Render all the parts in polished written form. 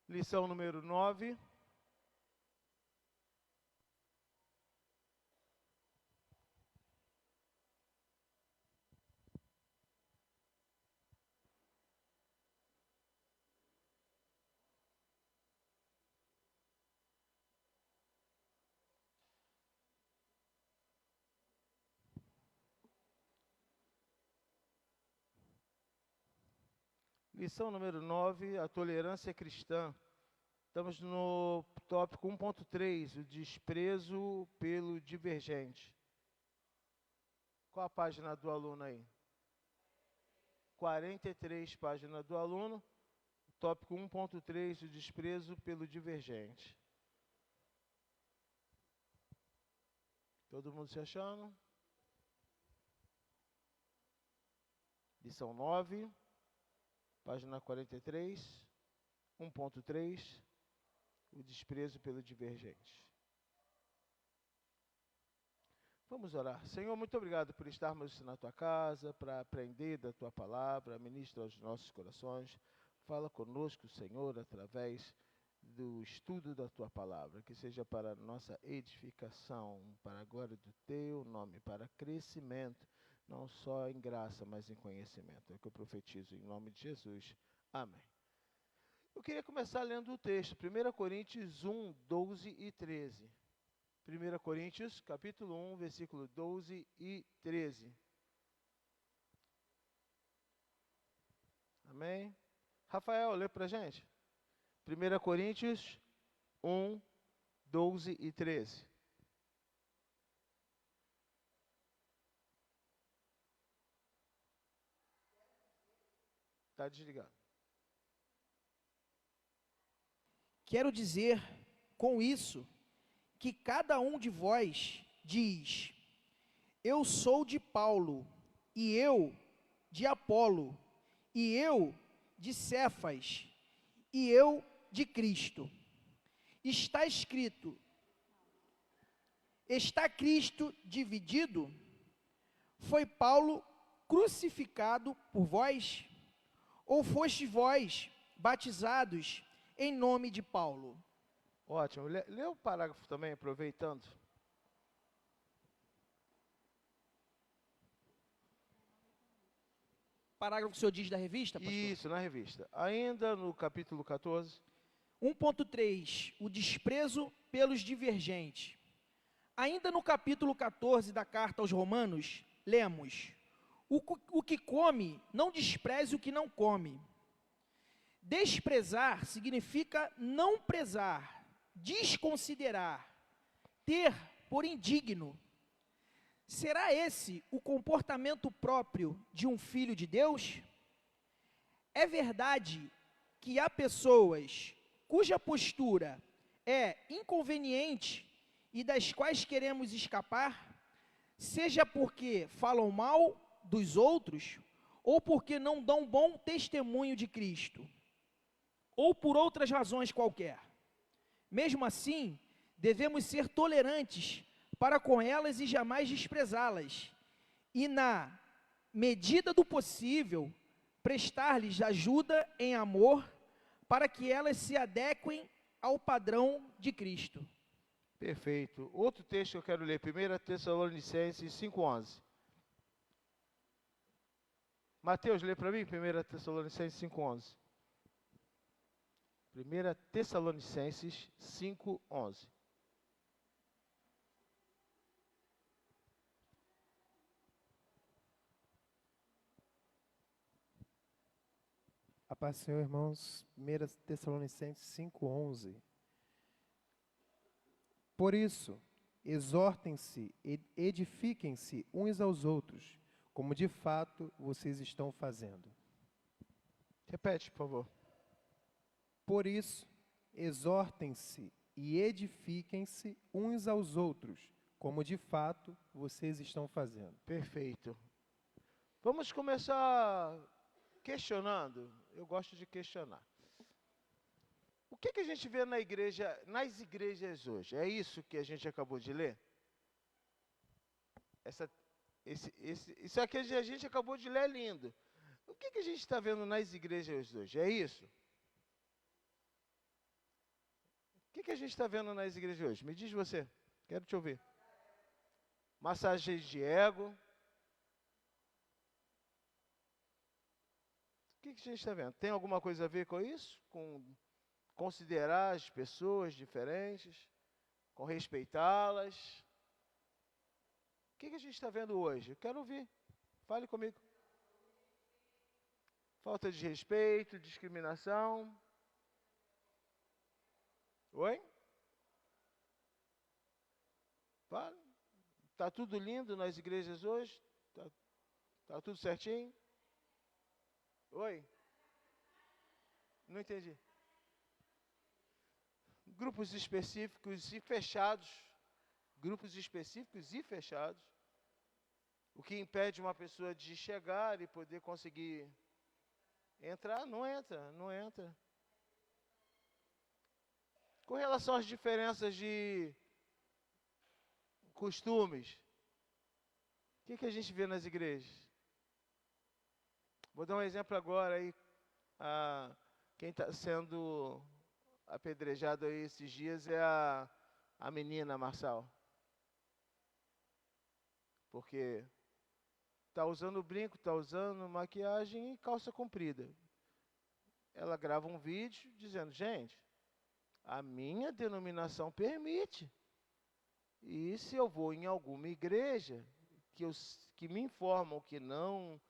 Lição número 9. Lição número 9, a tolerância cristã. Estamos no tópico 1.3, o desprezo pelo divergente. Qual a página do aluno aí? 43, página do aluno. Tópico 1.3, o desprezo pelo divergente. Todo mundo se achando? Lição 9, página 43, 1.3, o desprezo pelo divergente. Vamos orar. Senhor, muito obrigado por estarmos na Tua casa, para aprender da Tua palavra, ministra aos nossos corações. Fala conosco, Senhor, através do estudo da Tua palavra, que seja para nossa edificação, para a glória do Teu nome, para crescimento, não só em graça, mas em conhecimento. É o que eu profetizo em nome de Jesus. Amém. Eu queria começar lendo o texto, 1 Coríntios 1, 12 e 13. 1 Coríntios, capítulo 1, versículo 12 e 13. Amém? Rafael, lê para a gente. 1 Coríntios 1, 12 e 13. Está desligado. Quero dizer com isso que cada um de vós diz: eu sou de Paulo, e eu de Apolo, e eu de Cefas, e eu de Cristo. Está escrito: está Cristo dividido? Foi Paulo crucificado por vós? Ou fostes vós batizados em nome de Paulo? Ótimo. Lê o parágrafo também, aproveitando. Parágrafo que o senhor diz da revista, pastor? Isso, na revista. Ainda no capítulo 14. 1.3, o desprezo pelos divergentes. Ainda no capítulo 14 da carta aos Romanos, lemos: o que come, não despreze o que não come. Desprezar significa não prezar, desconsiderar, ter por indigno. Será esse o comportamento próprio de um filho de Deus? É verdade que há pessoas cuja postura é inconveniente e das quais queremos escapar, seja porque falam mal dos outros, ou porque não dão bom testemunho de Cristo, ou por outras razões qualquer. Mesmo assim, devemos ser tolerantes para com elas e jamais desprezá-las, e na medida do possível, prestar-lhes ajuda em amor, para que elas se adequem ao padrão de Cristo. Perfeito. Outro texto que eu quero ler, 1 Tessalonicenses 5,11. Mateus, lê para mim, 1 Tessalonicenses 5,11. 1 Tessalonicenses 5,11. A paz do Senhor, irmãos. 1 Tessalonicenses 5,11. Por isso, exortem-se e edifiquem-se uns aos outros, como de fato vocês estão fazendo. Repete, por favor. Por isso, exortem-se e edifiquem-se uns aos outros, como de fato vocês estão fazendo. Perfeito. Vamos começar questionando. Eu gosto de questionar. O que a gente vê na igreja, nas igrejas hoje? É isso que a gente acabou de ler? Isso aqui a gente acabou de ler é lindo. O que a gente está vendo nas igrejas hoje? É isso? que a gente está vendo nas igrejas hoje? Me diz você, quero te ouvir. Massagem de ego. O que a gente está vendo? Tem alguma coisa a ver com isso? Com considerar as pessoas diferentes? Com respeitá-las? O que a gente está vendo hoje? Eu quero ouvir. Fale comigo. Falta de respeito, discriminação. Oi? Fala. Está tudo lindo nas igrejas hoje? Tá tudo certinho? Oi? Não entendi. Grupos específicos e fechados. Grupos específicos e fechados. O que impede uma pessoa de chegar e poder conseguir entrar, não entra. Com relação às diferenças de costumes, o que a gente vê nas igrejas? Vou dar um exemplo agora aí. Quem está sendo apedrejado aí esses dias é a menina Marçal. Porque está usando brinco, está usando maquiagem e calça comprida. Ela grava um vídeo dizendo, gente, a minha denominação permite. E se eu vou em alguma igreja que me informam que não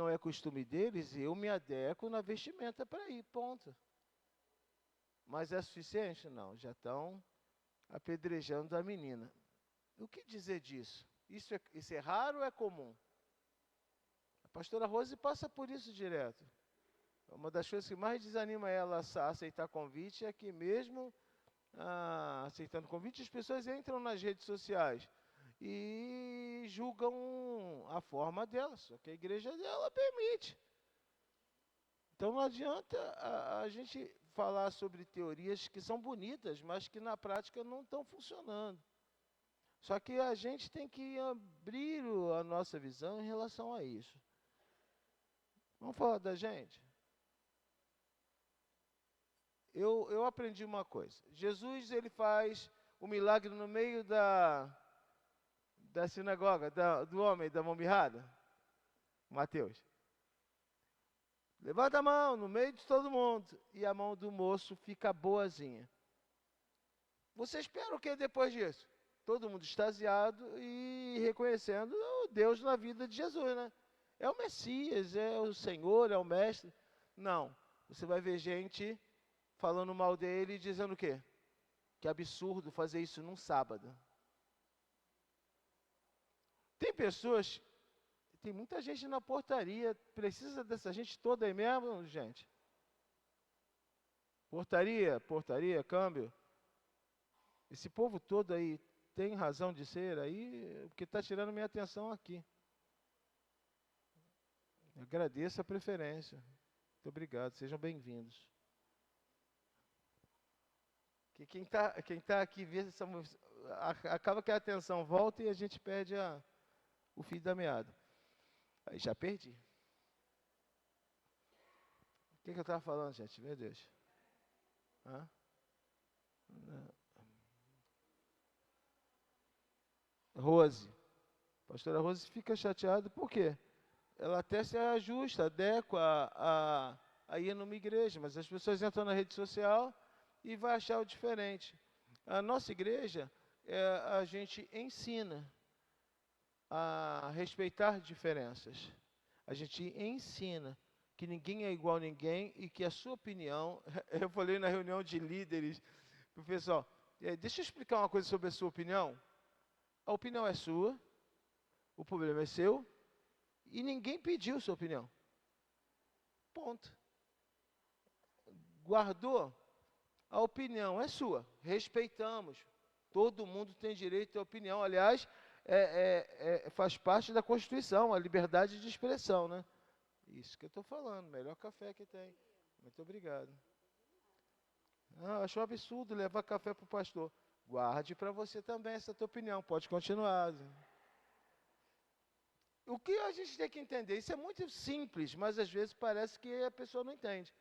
é costume deles, eu me adequo na vestimenta para ir, ponto. Mas é suficiente? Não, já estão apedrejando a menina. O que dizer disso? Isso é raro ou é comum? A pastora Rose passa por isso direto. Uma das coisas que mais desanima ela a aceitar convite é que mesmo aceitando convite, as pessoas entram nas redes sociais e julgam a forma dela, só que a igreja dela permite. Então não adianta a gente falar sobre teorias que são bonitas, mas que na prática não estão funcionando. Só que a gente tem que abrir a nossa visão em relação a isso. Vamos falar da gente? Eu aprendi uma coisa. Jesus, ele faz o milagre no meio da sinagoga, do homem, da mão mirrada. Mateus. Levanta a mão no meio de todo mundo. E a mão do moço fica boazinha. Você espera o que depois disso? Todo mundo extasiado e reconhecendo o Deus na vida de Jesus, né? É o Messias, é o Senhor, é o Mestre. Não. Você vai ver gente falando mal dele e dizendo o quê? Que absurdo fazer isso num sábado. Tem muita gente na portaria, precisa dessa gente toda aí mesmo, gente? Portaria, câmbio. Esse povo todo aí tem razão de ser aí, porque está tirando minha atenção aqui. Eu agradeço a preferência. Muito obrigado, sejam bem-vindos. Que quem tá aqui vê acaba que a atenção volta e a gente perde o fio da meada. Aí já perdi. O que eu estava falando, gente? Meu Deus. Rose. Pastora Rose fica chateada, por quê? Ela até se ajusta, adequa a ir numa igreja, mas as pessoas entram na rede social e vai achar o diferente. A nossa igreja, a gente ensina a respeitar diferenças. A gente ensina que ninguém é igual a ninguém e que a sua opinião... Eu falei na reunião de líderes, para o pessoal, deixa eu explicar uma coisa sobre a sua opinião. A opinião é sua, o problema é seu, e ninguém pediu sua opinião. Ponto. Guardou? A opinião é sua, respeitamos. Todo mundo tem direito à opinião. Aliás, faz parte da Constituição, a liberdade de expressão, né? Isso que eu estou falando, melhor café que tem. Muito obrigado. Acho um absurdo levar café para o pastor. Guarde para você também essa tua opinião, pode continuar. O que a gente tem que entender? Isso é muito simples, mas às vezes parece que a pessoa não entende.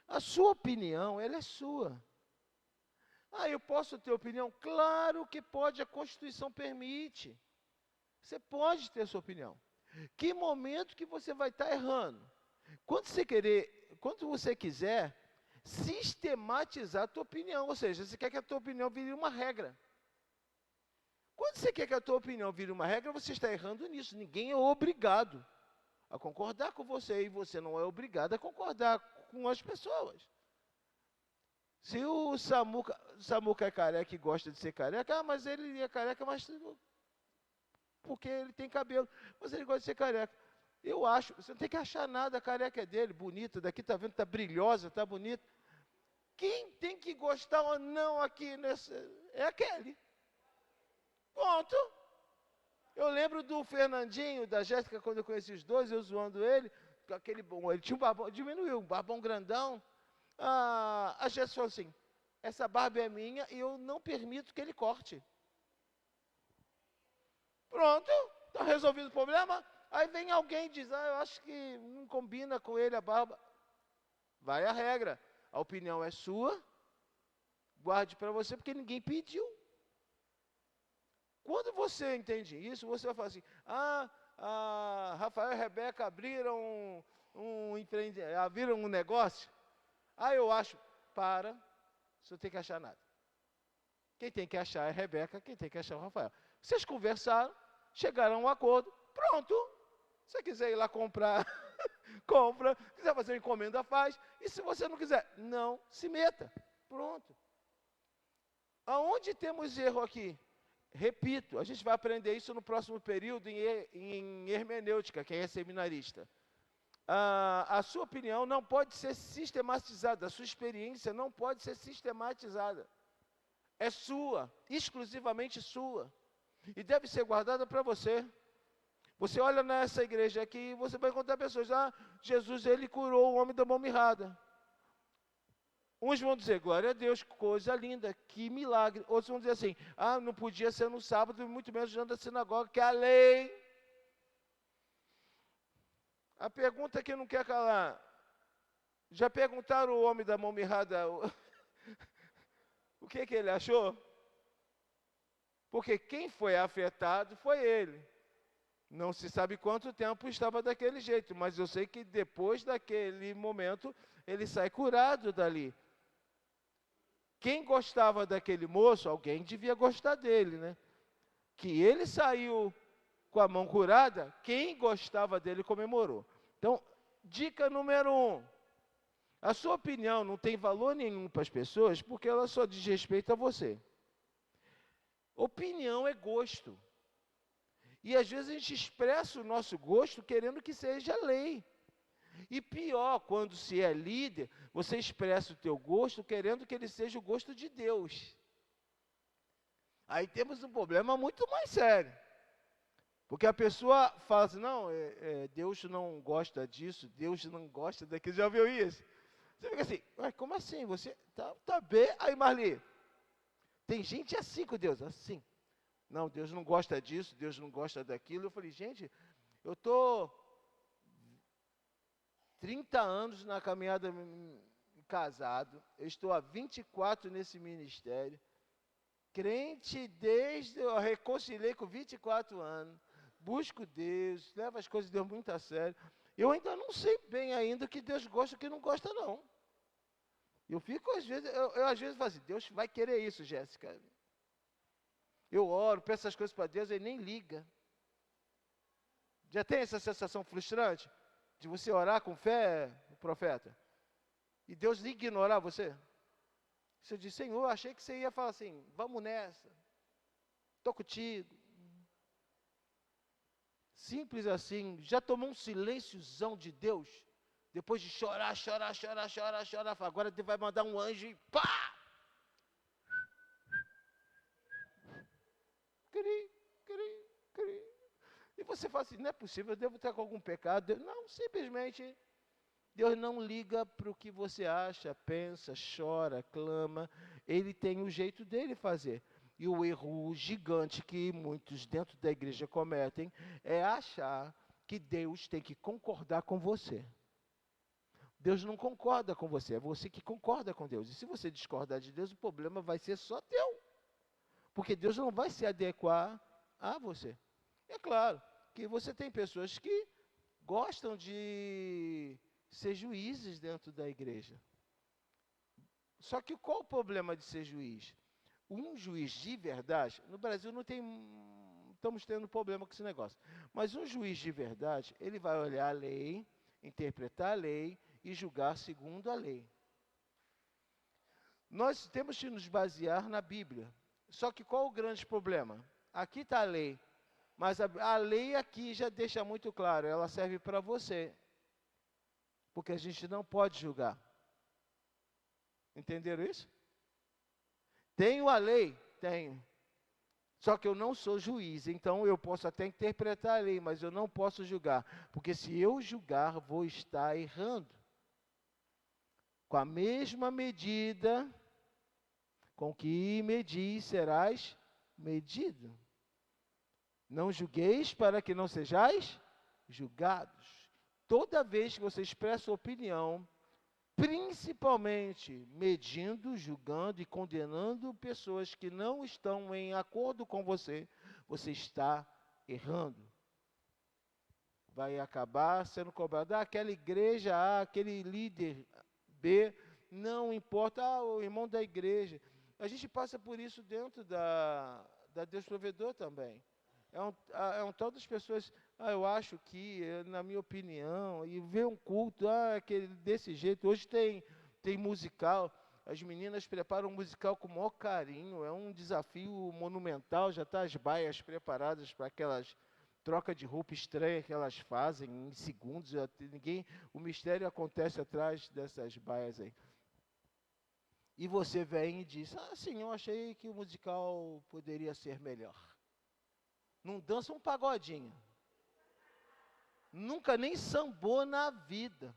A sua opinião, ela é sua. Ah, eu posso ter opinião? Claro que pode, a Constituição permite. Você pode ter sua opinião. Que momento que você vai estar errando? Quando você quiser sistematizar a tua opinião, ou seja, você quer que a tua opinião vire uma regra. Quando você quer que a tua opinião vire uma regra, você está errando nisso. Ninguém é obrigado a concordar com você e você não é obrigado a concordar com as pessoas. Se o Samuca é careca e gosta de ser careca, mas ele é careca, mas porque ele tem cabelo, mas ele gosta de ser careca. Eu acho, você não tem que achar nada, a careca é dele, bonita, daqui tá vendo, tá brilhosa, tá bonita. Quem tem que gostar ou não aqui é aquele. Ponto. Eu lembro do Fernandinho, da Jéssica, quando eu conheci os dois, eu zoando ele, com aquele bom, ele tinha um barbão, diminuiu, um barbão grandão. A Jéssica falou assim, essa barba é minha e eu não permito que ele corte. Pronto, está resolvido o problema. Aí vem alguém e diz, eu acho que não combina com ele a barba. Vai a regra, a opinião é sua, guarde para você, porque ninguém pediu. Quando você entende isso, você vai falar assim, Rafael e Rebeca abriram um negócio. Eu acho, você não tem que achar nada. Quem tem que achar é a Rebeca, quem tem que achar é o Rafael. Vocês conversaram, chegaram a um acordo, pronto. Se você quiser ir lá comprar, compra. Se quiser fazer uma encomenda, faz. E se você não quiser, não se meta. Pronto. Aonde temos erro aqui? Repito, a gente vai aprender isso no próximo período em hermenêutica, quem é seminarista. A sua opinião não pode ser sistematizada, a sua experiência não pode ser sistematizada. É sua, exclusivamente sua. E deve ser guardada para você. Você olha nessa igreja aqui e você vai encontrar pessoas, Jesus, ele curou o homem da mão mirrada. Uns vão dizer, glória a Deus, coisa linda, que milagre. Outros vão dizer assim, não podia ser no sábado, muito menos diante da sinagoga, que é a lei. A pergunta que não quer calar, já perguntaram o homem da mão mirrada o que ele achou? Porque quem foi afetado foi ele. Não se sabe quanto tempo estava daquele jeito, mas eu sei que depois daquele momento, ele sai curado dali. Quem gostava daquele moço, alguém devia gostar dele, né? Que ele saiu com a mão curada, quem gostava dele comemorou. Então, dica número 1. A sua opinião não tem valor nenhum para as pessoas, porque ela só diz respeito a você. Opinião é gosto. E às vezes a gente expressa o nosso gosto querendo que seja lei. E pior, quando se é líder, você expressa o teu gosto querendo que ele seja o gosto de Deus. Aí temos um problema muito mais sério. Porque a pessoa fala assim, não, Deus não gosta disso, Deus não gosta daquilo. Já ouviu isso? Você fica assim, como assim? Você tá bem? Aí, Marli, tem gente assim com Deus, assim. Não, Deus não gosta disso, Deus não gosta daquilo. Eu falei, gente, eu estou 30 anos na caminhada casado, eu estou há 24 nesse ministério, crente desde eu reconciliei com 24 anos, busco Deus, levo as coisas de Deus muito a sério. Eu ainda não sei bem ainda o que Deus gosta e o que não gosta, não. Eu fico, às vezes, eu às vezes falo assim, Deus vai querer isso, Jéssica. Eu oro, peço as coisas para Deus, ele nem liga. Já tem essa sensação frustrante de você orar com fé, profeta, e Deus ignorar você? Você diz, Senhor, achei que você ia falar assim, vamos nessa, estou contigo. Simples assim. Já tomou um silênciozão de Deus? Depois de chorar, agora Deus vai mandar um anjo e pá! Cri. E você fala assim, não é possível, eu devo estar com algum pecado. Não, simplesmente, Deus não liga para o que você acha, pensa, chora, clama. Ele tem o jeito dele fazer. E o erro gigante que muitos dentro da igreja cometem é achar que Deus tem que concordar com você. Deus não concorda com você, é você que concorda com Deus. E se você discordar de Deus, o problema vai ser só teu. Porque Deus não vai se adequar a você. É claro que você tem pessoas que gostam de ser juízes dentro da igreja. Só que qual o problema de ser juiz? Um juiz de verdade, no Brasil não tem, estamos tendo problema com esse negócio, mas um juiz de verdade, ele vai olhar a lei, interpretar a lei e julgar segundo a lei. Nós temos que nos basear na Bíblia. Só que qual o grande problema? Aqui está a lei, mas a lei aqui já deixa muito claro, ela serve para você, porque a gente não pode julgar. Entenderam isso? Tenho a lei? Tenho. Só que eu não sou juiz, então eu posso até interpretar a lei, mas eu não posso julgar, porque se eu julgar, vou estar errando. Com a mesma medida com que medis, serás medido. Não julgueis para que não sejais julgados. Toda vez que você expressa opinião, principalmente medindo, julgando e condenando pessoas que não estão em acordo com você, você está errando. Vai acabar sendo cobrado, aquela igreja A, aquele líder B, não importa, o irmão da igreja. A gente passa por isso dentro da Deus Provedor também. É um tal das pessoas, eu acho que, na minha opinião, e ver um culto, aquele desse jeito. Hoje tem musical, as meninas preparam um musical com o maior carinho, é um desafio monumental, já está as baias preparadas para aquelas troca de roupa estranha que elas fazem em segundos, o mistério acontece atrás dessas baias aí. E você vem e diz, sim, eu achei que o musical poderia ser melhor. Não dança um pagodinho. Nunca nem sambou na vida.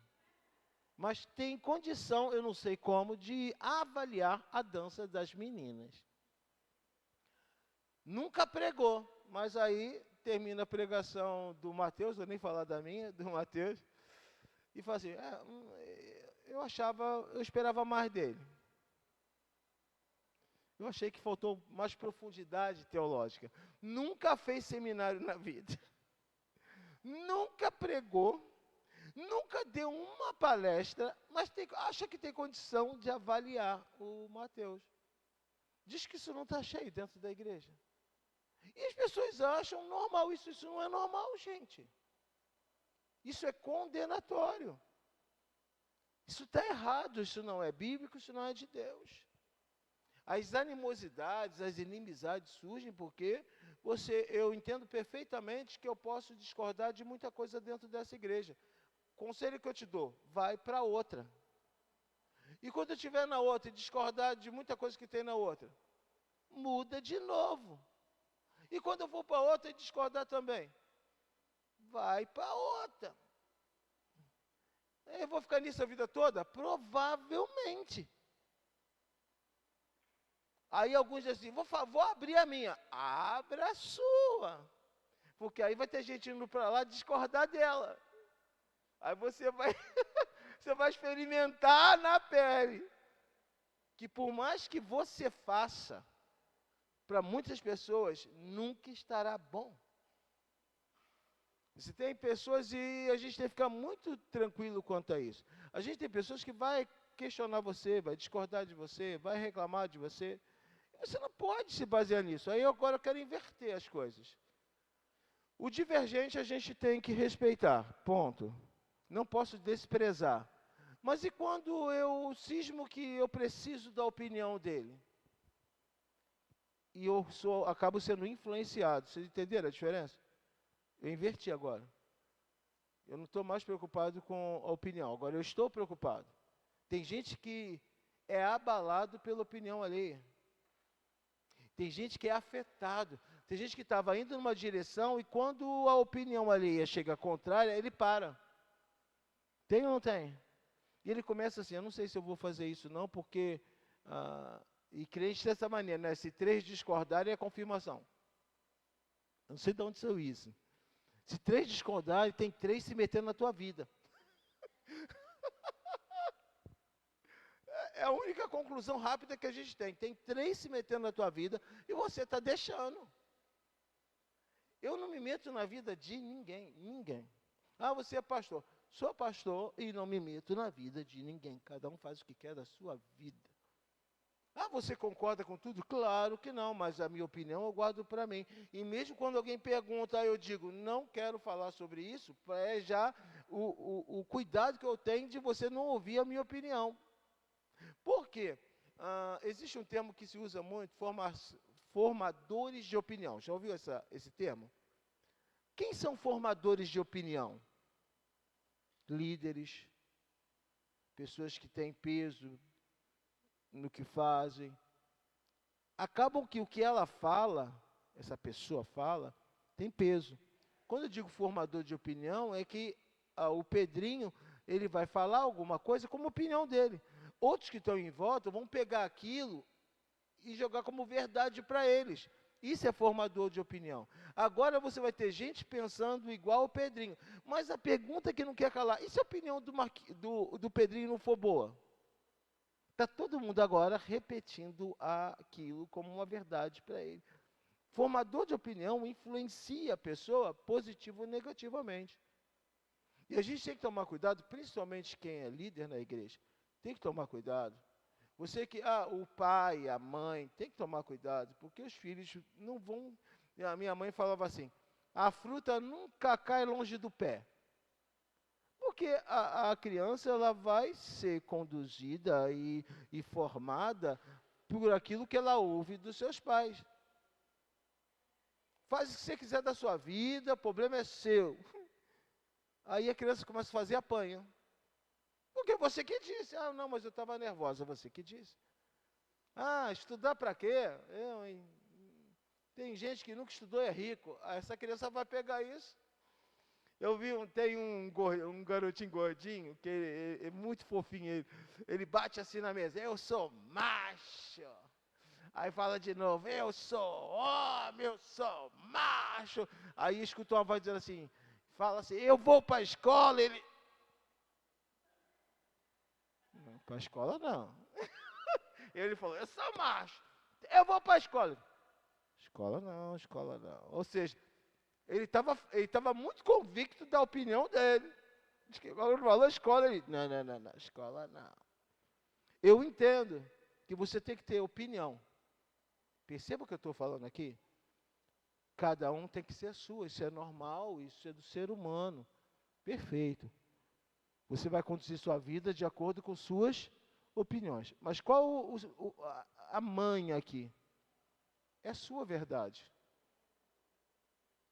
Mas tem condição, eu não sei como, de avaliar a dança das meninas. Nunca pregou, mas aí termina a pregação do Mateus, vou nem falar da minha, do Mateus, e fala assim, eu esperava mais dele. Eu achei que faltou mais profundidade teológica. Nunca fez seminário na vida. Nunca pregou. Nunca deu uma palestra, mas acha que tem condição de avaliar o Mateus. Diz que isso não está cheio dentro da igreja. E as pessoas acham normal isso. Isso não é normal, gente. Isso é condenatório. Isso está errado. Isso não é bíblico, isso não é de Deus. As animosidades, as inimizades surgem porque eu entendo perfeitamente que eu posso discordar de muita coisa dentro dessa igreja. Conselho que eu te dou, vai para outra. E quando eu estiver na outra e discordar de muita coisa que tem na outra, muda de novo. E quando eu for para outra e discordar também, vai para outra. Eu vou ficar nisso a vida toda? Provavelmente. Aí alguns dizem assim, vou abrir a minha. Abra a sua. Porque aí vai ter gente indo para lá discordar dela. Aí você vai, você vai experimentar na pele. Que por mais que você faça, para muitas pessoas, nunca estará bom. Você tem pessoas, e a gente tem que ficar muito tranquilo quanto a isso. A gente tem pessoas que vai questionar você, vai discordar de você, vai reclamar de você. Você não pode se basear nisso. Aí agora eu quero inverter as coisas. O divergente a gente tem que respeitar, ponto. Não posso desprezar. Mas e quando eu cismo que eu preciso da opinião dele? E eu acabo sendo influenciado. Vocês entenderam a diferença? Eu inverti agora. Eu não estou mais preocupado com a opinião. Agora eu estou preocupado. Tem gente que é abalado pela opinião alheia. Tem gente que é afetado. Tem gente que estava indo numa direção e quando a opinião alheia chega contrária, ele para. Tem ou não tem? E ele começa assim, eu não sei se eu vou fazer isso não, porque... e crente dessa maneira, né? Se 3 discordarem, é confirmação. Eu não sei de onde saiu isso. Se 3 discordarem, tem 3 se metendo na tua vida. a única conclusão rápida que a gente tem. Tem 3 se metendo na tua vida e você está deixando. Eu não me meto na vida de ninguém. Ah, você é pastor. Sou pastor e não me meto na vida de ninguém. Cada um faz o que quer da sua vida. Ah, você concorda com tudo? Claro que não, mas a minha opinião eu guardo para mim. E mesmo quando alguém pergunta, eu digo, não quero falar sobre isso, é já o cuidado que eu tenho de você não ouvir a minha opinião. Por quê? Existe um termo que se usa muito, formadores de opinião. Já ouviu esse termo? Quem são formadores de opinião? Líderes, pessoas que têm peso no que fazem. Acabam que o que ela fala, essa pessoa fala, tem peso. Quando eu digo formador de opinião, é que o Pedrinho, ele vai falar alguma coisa como opinião dele. Outros que estão em volta vão pegar aquilo e jogar como verdade para eles. Isso é formador de opinião. Agora você vai ter gente pensando igual o Pedrinho. Mas a pergunta que não quer calar, e se a opinião do Pedrinho não for boa? Está todo mundo agora repetindo aquilo como uma verdade para ele. Formador de opinião influencia a pessoa positivo ou negativamente. E a gente tem que tomar cuidado, principalmente quem é líder na igreja. Tem que tomar cuidado. Você que, o pai, a mãe, tem que tomar cuidado, porque os filhos não vão... A minha mãe falava assim, a fruta nunca cai longe do pé. Porque a criança ela vai ser conduzida e formada por aquilo que ela ouve dos seus pais. Faz o que você quiser da sua vida, o problema é seu. Aí a criança começa a fazer apanha. Porque você que disse. Ah, não, mas eu estava nervosa. Você que disse. Ah, estudar para quê? Tem gente que nunca estudou e é rico. Essa criança vai pegar isso. Eu vi, tem um garotinho gordinho, que é muito fofinho, ele bate assim na mesa, eu sou macho. Aí fala de novo, eu sou homem, eu sou macho. Aí escutou uma voz dizendo assim, fala assim, eu vou para a escola, ele... Não, para a escola não. Ele falou, eu sou macho, eu vou para a escola. Escola não. Ou seja, ele estava muito convicto da opinião dele. Diz que agora falou escola, ele, não, escola não. Eu entendo que você tem que ter opinião. Perceba o que eu estou falando aqui? Cada um tem que ser a sua, isso é normal, isso é do ser humano. Perfeito. Você vai conduzir sua vida de acordo com suas opiniões. Mas qual a manha aqui? É a sua verdade.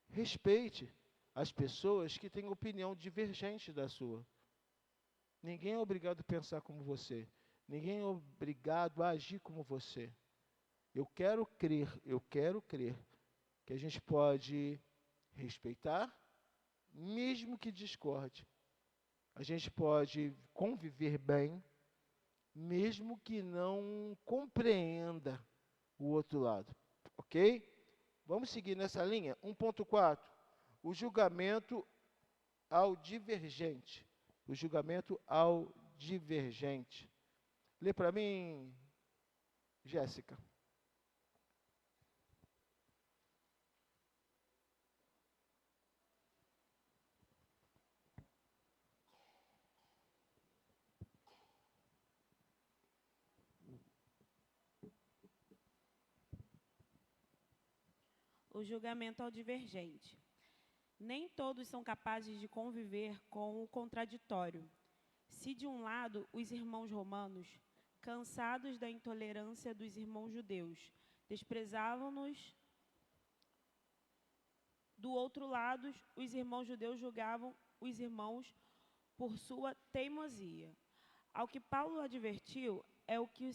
Respeite as pessoas que têm opinião divergente da sua. Ninguém é obrigado a pensar como você. Ninguém é obrigado a agir como você. Eu quero crer que a gente pode respeitar, mesmo que discorde. A gente pode conviver bem, mesmo que não compreenda o outro lado. Ok? Vamos seguir nessa linha. 1.4. O julgamento ao divergente. O julgamento ao divergente. Lê para mim, Jéssica. O julgamento ao divergente. Nem todos são capazes de conviver com o contraditório. Se, de um lado, os irmãos romanos, cansados da intolerância dos irmãos judeus, desprezavam-nos, do outro lado, os irmãos judeus julgavam os irmãos por sua teimosia. Ao que Paulo advertiu é o que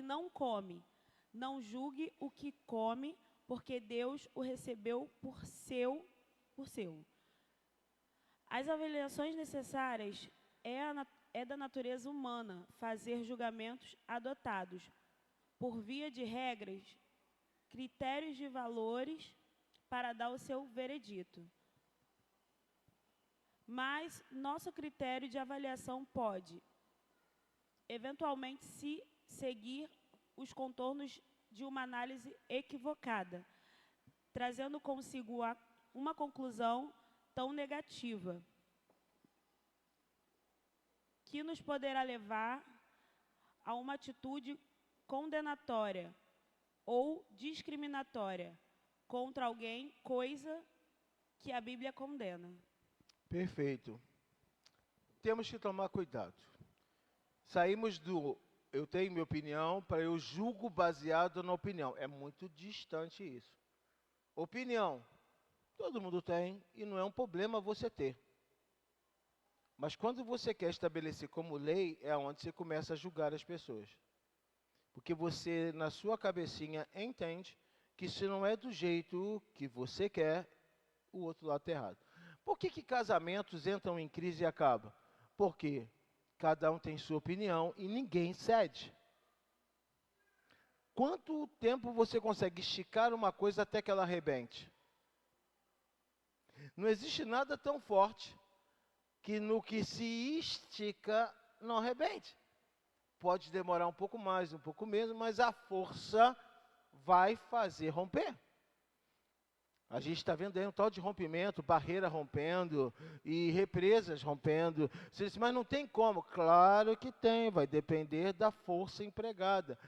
não come. Não julgue o que come, porque Deus o recebeu por seu. As avaliações necessárias é da natureza humana fazer julgamentos adotados, por via de regras, critérios de valores, para dar o seu veredito. Mas nosso critério de avaliação pode eventualmente se seguir os contornos de uma análise equivocada, trazendo consigo uma conclusão tão negativa, que nos poderá levar a uma atitude condenatória ou discriminatória contra alguém, coisa que a Bíblia condena. Perfeito. Temos que tomar cuidado. Saímos do eu tenho minha opinião para eu julgo baseado na opinião. É muito distante isso. Opinião, todo mundo tem e não é um problema você ter. Mas quando você quer estabelecer como lei, é onde você começa a julgar as pessoas. Porque você, na sua cabecinha, entende que se não é do jeito que você quer, o outro lado está errado. Por que casamentos entram em crise e acabam? Porque cada um tem sua opinião e ninguém cede. Quanto tempo você consegue esticar uma coisa até que ela arrebente? Não existe nada tão forte que no que se estica não arrebente. Pode demorar um pouco mais, um pouco menos, mas a força vai fazer romper. A gente está vendo aí um tal de rompimento, barreira rompendo e represas rompendo. Você diz, mas não tem como. Claro que tem, vai depender da força empregada.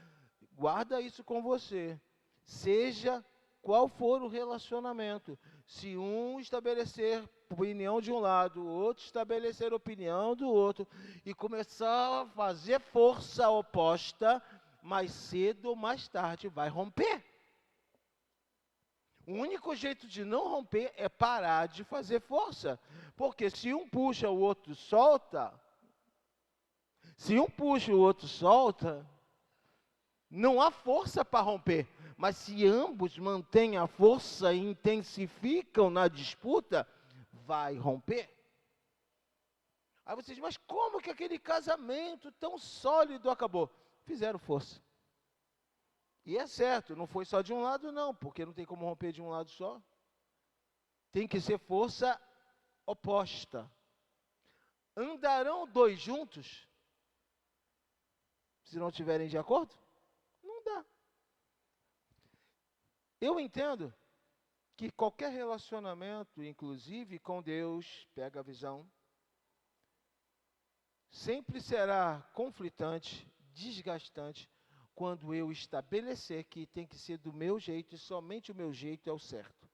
Guarda isso com você. Seja qual for o relacionamento. Se um estabelecer opinião de um lado, o outro estabelecer opinião do outro, e começar a fazer força oposta, mais cedo ou mais tarde vai romper. O único jeito de não romper é parar de fazer força. Porque se um puxa, o outro solta. Se um puxa, o outro solta. Não há força para romper. Mas se ambos mantêm a força e intensificam na disputa, vai romper. Aí você diz, mas como que aquele casamento tão sólido acabou? Fizeram força. E é certo, não foi só de um lado não, porque não tem como romper de um lado só. Tem que ser força oposta. Andarão dois juntos? Se não estiverem de acordo? Não dá. Eu entendo que qualquer relacionamento, inclusive com Deus, pega a visão, sempre será conflitante, desgastante, quando eu estabelecer que tem que ser do meu jeito e somente o meu jeito é o certo.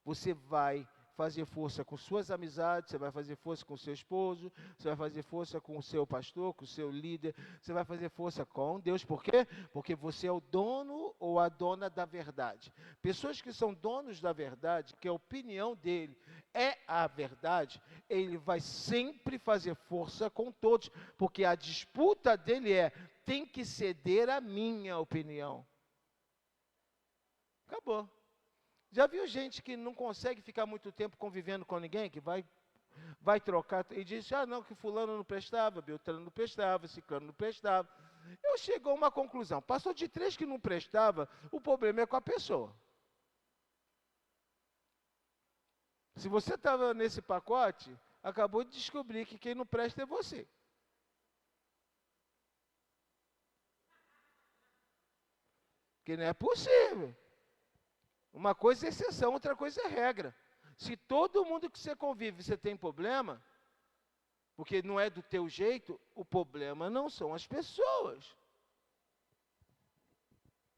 Você vai fazer força com suas amizades, você vai fazer força com seu esposo, você vai fazer força com o seu pastor, com o seu líder, você vai fazer força com Deus. Por quê? Porque você é o dono ou a dona da verdade. Pessoas que são donos da verdade, que a opinião dele é a verdade, ele vai sempre fazer força com todos, porque a disputa dele tem que ceder a minha opinião. Acabou. Já viu gente que não consegue ficar muito tempo convivendo com ninguém, que vai trocar, e diz, não, que fulano não prestava, Beltrano não prestava, Ciclano não prestava. Eu chego a uma conclusão, passou de 3 que não prestava, o problema é com a pessoa. Se você estava nesse pacote, acabou de descobrir que quem não presta é você. Porque não é possível. Uma coisa é exceção, outra coisa é regra. Se todo mundo que você convive, você tem problema, porque não é do teu jeito, o problema não são as pessoas.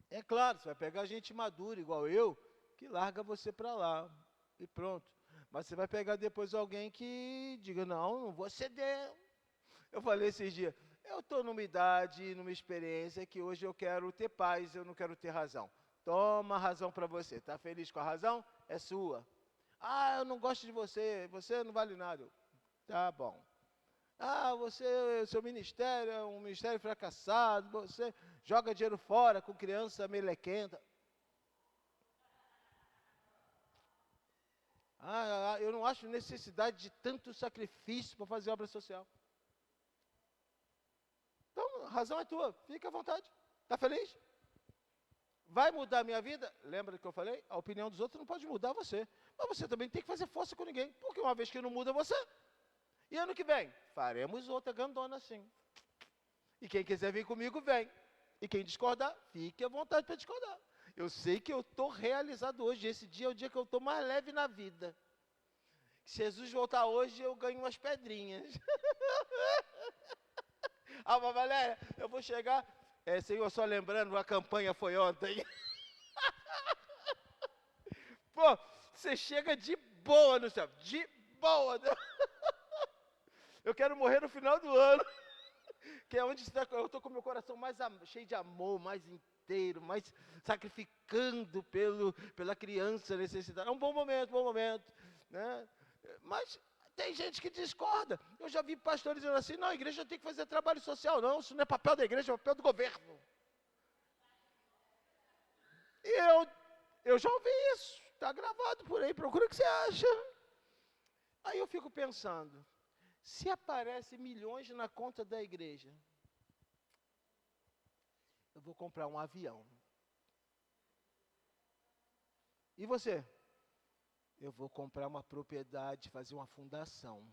É claro, você vai pegar gente madura, igual eu, que larga você para lá, e pronto. Mas você vai pegar depois alguém que diga, não vou ceder. Eu falei esses dias, eu estou numa idade, numa experiência, que hoje eu quero ter paz, eu não quero ter razão. Toma a razão para você. Está feliz com a razão? É sua. Eu não gosto de você, você não vale nada. Tá bom. Seu ministério é um ministério fracassado, você joga dinheiro fora com criança melequenta. Eu não acho necessidade de tanto sacrifício para fazer obra social. Então, a razão é tua, fica à vontade. Está feliz? Vai mudar a minha vida? Lembra do que eu falei? A opinião dos outros não pode mudar você. Mas você também tem que fazer força com ninguém. Porque uma vez que não muda você. E ano que vem? Faremos outra grandona assim. E quem quiser vir comigo, vem. E quem discordar, fique à vontade para discordar. Eu sei que eu estou realizado hoje. Esse dia é o dia que eu estou mais leve na vida. Se Jesus voltar hoje, eu ganho umas pedrinhas. Mas Valéria, eu vou chegar. Senhor, só lembrando, a campanha foi ontem. Pô, você chega de boa no céu. De boa. Eu quero morrer no final do ano. Que é onde eu estou com o meu coração mais cheio de amor, mais inteiro, mais sacrificando pela criança necessitada. É um bom momento, né? Mas tem gente que discorda. Eu já vi pastores dizendo assim, não, a igreja tem que fazer trabalho social. Não, isso não é papel da igreja, é papel do governo. E eu já ouvi isso, está gravado por aí, procura o que você acha. Aí eu fico pensando, se aparece milhões na conta da igreja, eu vou comprar um avião. E você? Eu vou comprar uma propriedade, fazer uma fundação.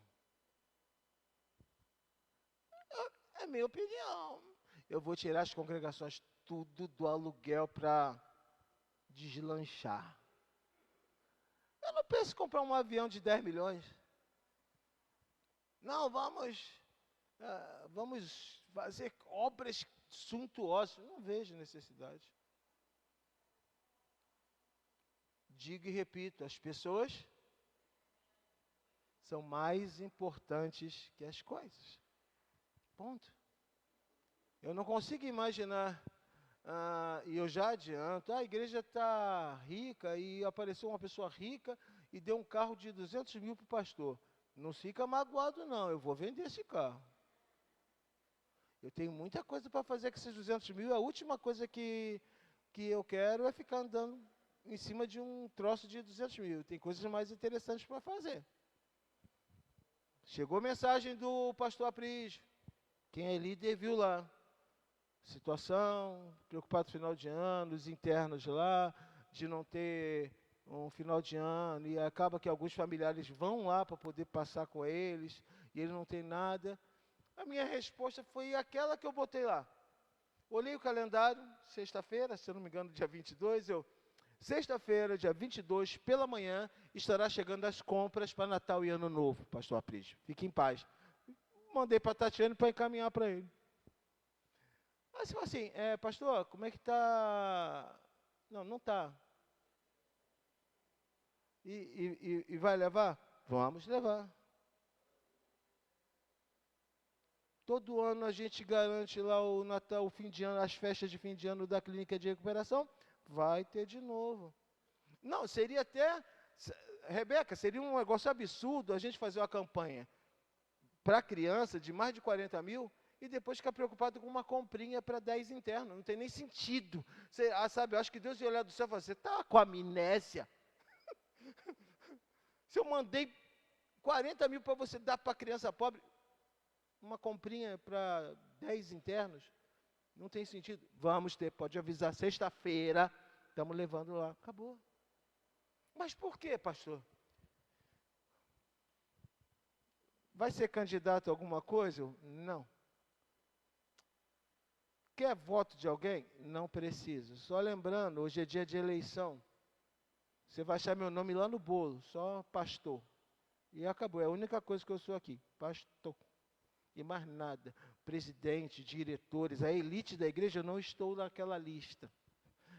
É minha opinião. Eu vou tirar as congregações tudo do aluguel para deslanchar. Eu não penso em comprar um avião de 10 milhões. Não, vamos fazer obras suntuosas. Não vejo necessidade. Digo e repito, as pessoas são mais importantes que as coisas. Ponto. Eu não consigo imaginar, e eu já adianto, a igreja está rica e apareceu uma pessoa rica e deu um carro de 200 mil para o pastor. Não fica magoado não, eu vou vender esse carro. Eu tenho muita coisa para fazer com esses 200 mil, a última coisa que eu quero é ficar andando em cima de um troço de 200 mil. Tem coisas mais interessantes para fazer. Chegou a mensagem do pastor Aprígio. Quem é líder viu lá. Situação, preocupado com o final de ano, os internos lá, de não ter um final de ano, e acaba que alguns familiares vão lá para poder passar com eles, e eles não têm nada. A minha resposta foi aquela que eu botei lá. Olhei o calendário, sexta-feira, se eu não me engano, dia 22, sexta-feira, dia 22, pela manhã, estará chegando as compras para Natal e Ano Novo, pastor Aprígio. Fique em paz. Mandei para a Tatiane para encaminhar para ele. Aí você falou assim, pastor, como é que está? Não está. E vai levar? Vamos levar. Todo ano a gente garante lá o Natal, o fim de ano, as festas de fim de ano da clínica de recuperação. Vai ter de novo. Não, seria até, Rebeca, seria um negócio absurdo a gente fazer uma campanha para criança de mais de 40 mil e depois ficar preocupado com uma comprinha para 10 internos. Não tem nem sentido. Você, sabe, eu acho que Deus ia olhar do céu e falar, você está com amnésia? Se eu mandei 40 mil para você dar para criança pobre, uma comprinha para 10 internos, não tem sentido. Vamos ter, pode avisar, sexta-feira, estamos levando lá. Acabou. Mas por quê, pastor? Vai ser candidato a alguma coisa? Não. Quer voto de alguém? Não precisa. Só lembrando, hoje é dia de eleição. Você vai achar meu nome lá no bolo, só pastor. E acabou, é a única coisa que eu sou aqui, pastor. E mais nada. Presidente, diretores, a elite da igreja, eu não estou naquela lista.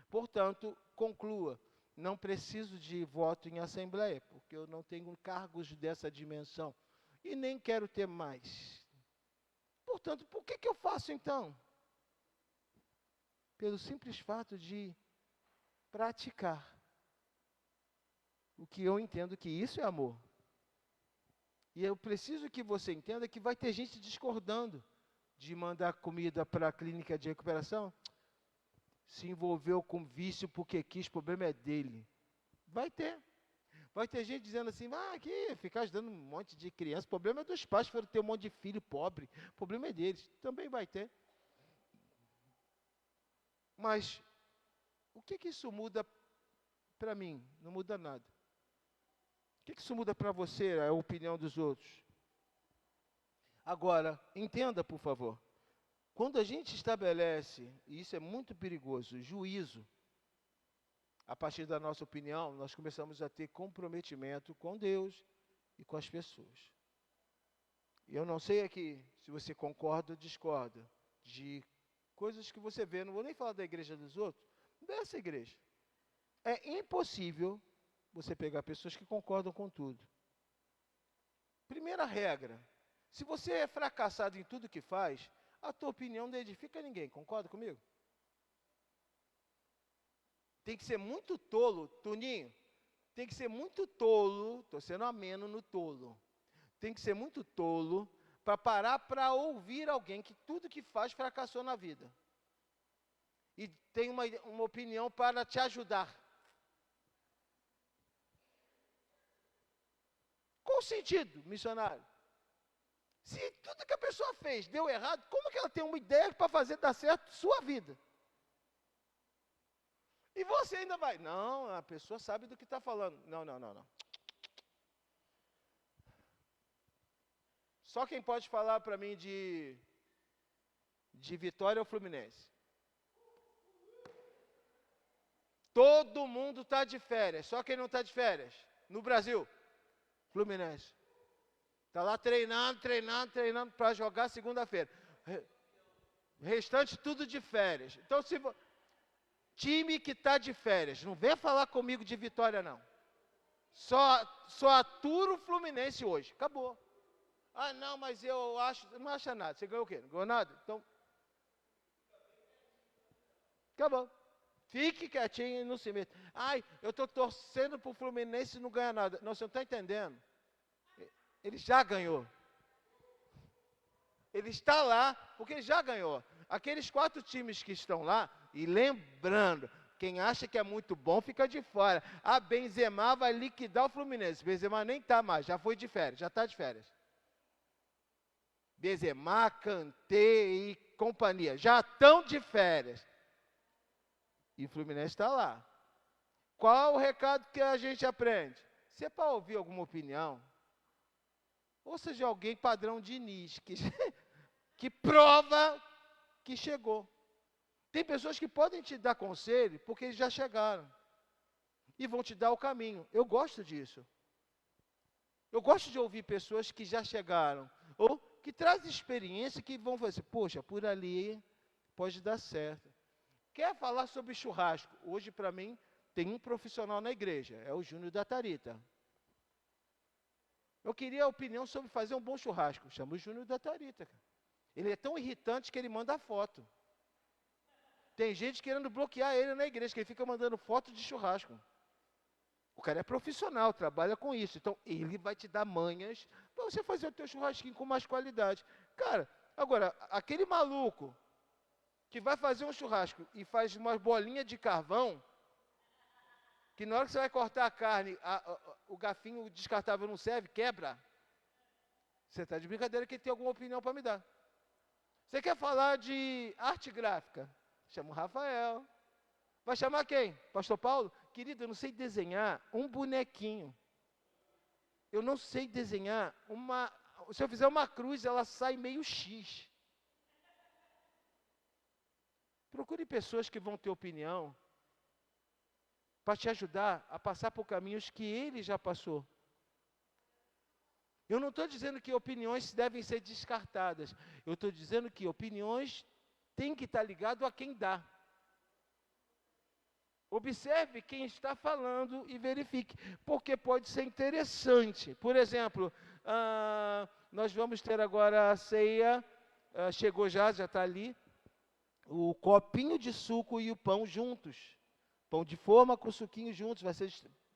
Portanto, conclua, não preciso de voto em assembleia, porque eu não tenho cargos dessa dimensão. E nem quero ter mais. Portanto, por que eu faço então? Pelo simples fato de praticar o que eu entendo que isso é amor. E eu preciso que você entenda que vai ter gente discordando de mandar comida para a clínica de recuperação. Se envolveu com vício porque quis, o problema é dele. Vai ter. Vai ter gente dizendo assim, aqui, ficar ajudando um monte de criança, o problema é dos pais que foram ter um monte de filho pobre, o problema é deles. Também vai ter. Mas, o que isso muda para mim? Não muda nada. O que isso muda para você, a opinião dos outros? Agora, entenda, por favor. Quando a gente estabelece, e isso é muito perigoso, juízo, a partir da nossa opinião, nós começamos a ter comprometimento com Deus e com as pessoas. E eu não sei aqui se você concorda ou discorda de coisas que você vê, não vou nem falar da igreja dos outros, dessa igreja. É impossível você pegar pessoas que concordam com tudo. Primeira regra, se você é fracassado em tudo que faz, a tua opinião não edifica ninguém, concorda comigo? Tem que ser muito tolo, Toninho, tem que ser muito tolo, estou sendo ameno no tolo, tem que ser muito tolo para parar para ouvir alguém que tudo que faz fracassou na vida. E tem uma opinião para te ajudar. Qual o sentido, missionário? Se tudo que a pessoa fez deu errado, como que ela tem uma ideia para fazer dar certo sua vida? E você ainda vai, não, a pessoa sabe do que está falando. Não. Só quem pode falar para mim de Vitória é o Fluminense. Todo mundo está de férias, só quem não está de férias, no Brasil, Fluminense. Está lá treinando para jogar segunda-feira. Restante tudo de férias. Então, time que está de férias, não vem falar comigo de Vitória, não. Só aturo o Fluminense hoje. Acabou. Ah, não, mas eu acho... Não acha nada. Você ganhou o quê? Não ganhou nada? Então... Acabou. Fique quietinho e não se meta. Ai, eu estou torcendo para o Fluminense e não ganha nada. Não, você não está entendendo. Ele já ganhou. Ele está lá porque ele já ganhou. Aqueles 4 times que estão lá, e lembrando, quem acha que é muito bom fica de fora. A Benzema vai liquidar o Fluminense. Benzema nem está mais, já foi de férias, já está de férias. Benzema, Kanté e companhia, já estão de férias. E o Fluminense está lá. Qual o recado que a gente aprende? Se é para ouvir alguma opinião, ou seja, alguém padrão Diniz, que prova que chegou. Tem pessoas que podem te dar conselho porque eles já chegaram. E vão te dar o caminho. Eu gosto disso. Eu gosto de ouvir pessoas que já chegaram. Ou que trazem experiência que vão fazer, poxa, por ali pode dar certo. Quer falar sobre churrasco? Hoje, para mim, tem um profissional na igreja. É o Júnior da Tarita. Eu queria a opinião sobre fazer um bom churrasco. Chama o Júnior da Tarita. Ele é tão irritante que ele manda foto. Tem gente querendo bloquear ele na igreja, que ele fica mandando foto de churrasco. O cara é profissional, trabalha com isso. Então, ele vai te dar manhas para você fazer o teu churrasquinho com mais qualidade. Cara, agora, aquele maluco que vai fazer um churrasco e faz uma bolinha de carvão, que na hora que você vai cortar a carne, o garfinho descartável não serve, quebra. Você está de brincadeira que ele tem alguma opinião para me dar. Você quer falar de arte gráfica? Chama o Rafael. Vai chamar quem? Pastor Paulo? Querido, eu não sei desenhar um bonequinho. Eu não sei desenhar uma... Se eu fizer uma cruz, ela sai meio X. Procure pessoas que vão ter opinião para te ajudar a passar por caminhos que ele já passou. Eu não estou dizendo que opiniões devem ser descartadas. Eu estou dizendo que opiniões têm que estar ligado a quem dá. Observe quem está falando e verifique, porque pode ser interessante. Por exemplo, nós vamos ter agora a ceia, chegou já está ali, o copinho de suco e o pão juntos. Pão de forma com suquinho juntos, vai ser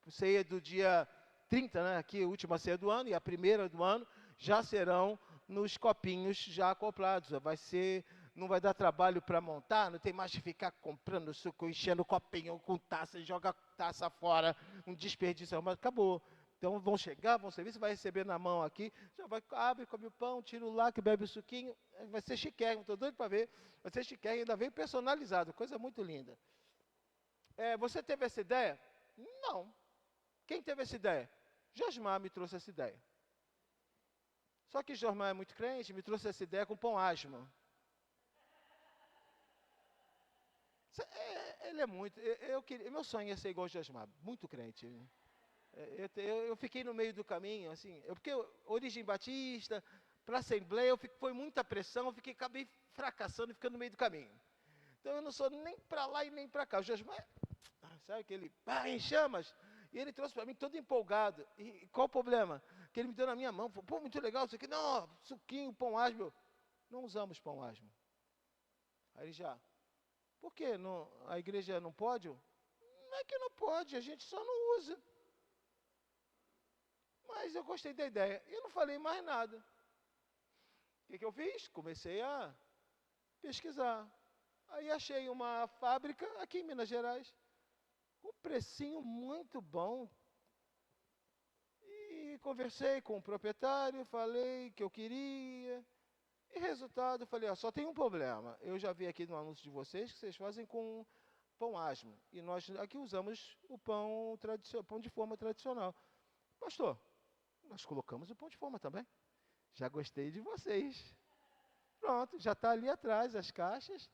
ceia do dia 30, né? Aqui a última ceia do ano e a primeira do ano já serão nos copinhos já acoplados. Vai ser, não vai dar trabalho para montar, não tem mais que ficar comprando suco, enchendo o copinho com taça, joga taça fora, um desperdício, mas acabou. Então vão chegar, vão servir, você vai receber na mão aqui, já vai, abre, come o pão, tira o lá, que bebe o suquinho, vai ser chiquérrimo, estou doido para ver, vai ser chiquérrimo, ainda veio personalizado, coisa muito linda. Você teve essa ideia? Não. Quem teve essa ideia? Josmar me trouxe essa ideia. Só que Josmar é muito crente, me trouxe essa ideia com pão asmo. Ele é muito. Meu sonho é ser igual o Josmar, muito crente. Eu fiquei no meio do caminho, assim, porque origem batista, para a Assembleia, foi muita pressão, acabei fracassando e ficando no meio do caminho. Então eu não sou nem para lá e nem para cá. O Josmar, sabe aquele em chamas? E ele trouxe para mim todo empolgado. E qual o problema? Que ele me deu na minha mão, falou, pô, muito legal isso aqui. Não, suquinho, pão asmo. Não usamos pão asmo. Aí ele já, por quê? A igreja não pode? Não é que não pode, a gente só não usa. Mas eu gostei da ideia. E eu não falei mais nada. O que eu fiz? Comecei a pesquisar. Aí achei uma fábrica aqui em Minas Gerais, com um precinho muito bom. E conversei com o proprietário, falei que eu queria. E resultado, falei, só tem um problema. Eu já vi aqui no anúncio de vocês que vocês fazem com pão asmo. E nós aqui usamos o pão de forma tradicional. Pastor, nós colocamos o pão de forma também. Já gostei de vocês. Pronto, já está ali atrás as caixas,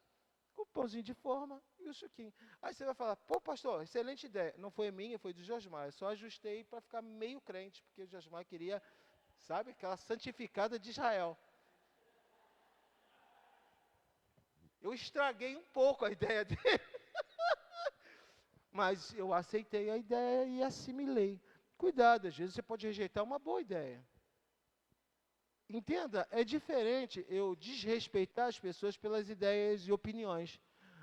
com o pãozinho de forma e o suquinho. Aí você vai falar, pô, pastor, excelente ideia. Não foi minha, foi do Josmar. Eu só ajustei para ficar meio crente, porque o Josmar queria, sabe, aquela santificada de Israel. Eu estraguei um pouco a ideia dele. Mas eu aceitei a ideia e assimilei. Cuidado, às vezes você pode rejeitar uma boa ideia. Entenda, é diferente eu desrespeitar as pessoas pelas ideias e opiniões.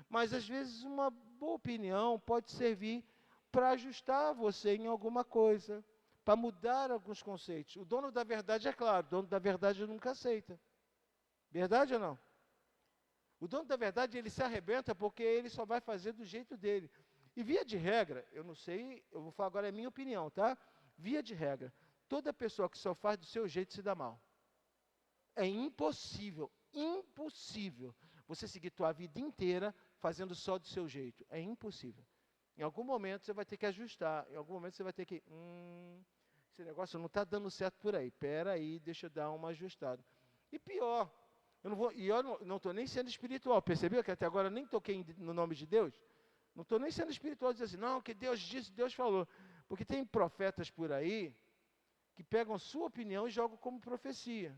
Mas, às vezes, uma boa opinião pode servir para ajustar você em alguma coisa, para mudar alguns conceitos. O dono da verdade, é claro, o dono da verdade nunca aceita. Verdade ou não? O dono da verdade, ele se arrebenta porque ele só vai fazer do jeito dele. E via de regra, eu não sei, eu vou falar agora a minha opinião, tá? Via de regra, toda pessoa que só faz do seu jeito se dá mal. É impossível você seguir tua vida inteira fazendo só do seu jeito. É impossível. Em algum momento você vai ter que ajustar, em algum momento você vai ter que, esse negócio não está dando certo por aí. Espera aí, deixa eu dar uma ajustada. E pior, eu não estou nem sendo espiritual, percebeu que até agora eu nem toquei no nome de Deus? Não estou nem sendo espiritual, dizer assim, não, que Deus disse, Deus falou. Porque tem profetas por aí que pegam sua opinião e jogam como profecia.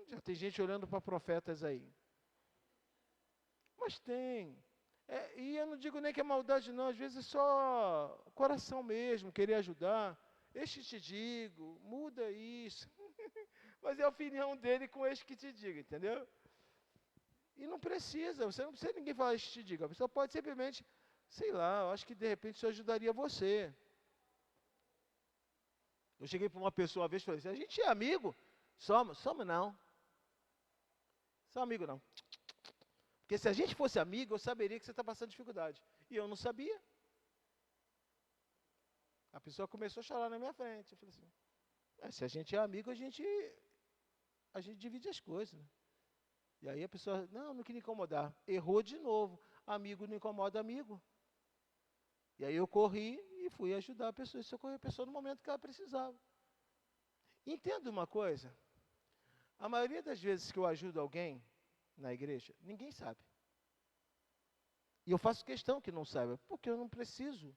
Já tem gente olhando para profetas aí. Mas tem. E eu não digo nem que é maldade, não. Às vezes é só coração mesmo, querer ajudar. Este te digo, muda isso. Mas é a opinião dele com este que te diga, entendeu? E não precisa, você não precisa ninguém falar este te diga. A pessoa pode simplesmente, sei lá, eu acho que de repente isso ajudaria você. Eu cheguei para uma pessoa uma vez e falei assim, a gente é amigo? Somos não. São amigo não. Porque se a gente fosse amigo, eu saberia que você está passando dificuldade. E eu não sabia. A pessoa começou a chorar na minha frente. Eu falei assim, se a gente é amigo, a gente divide as coisas. Né? E aí a pessoa, não queria incomodar. Errou de novo. Amigo não incomoda amigo. E aí eu corri e fui ajudar a pessoa, socorrer a pessoa no momento que ela precisava. Entenda uma coisa. A maioria das vezes que eu ajudo alguém na igreja, ninguém sabe. E eu faço questão que não saiba, porque eu não preciso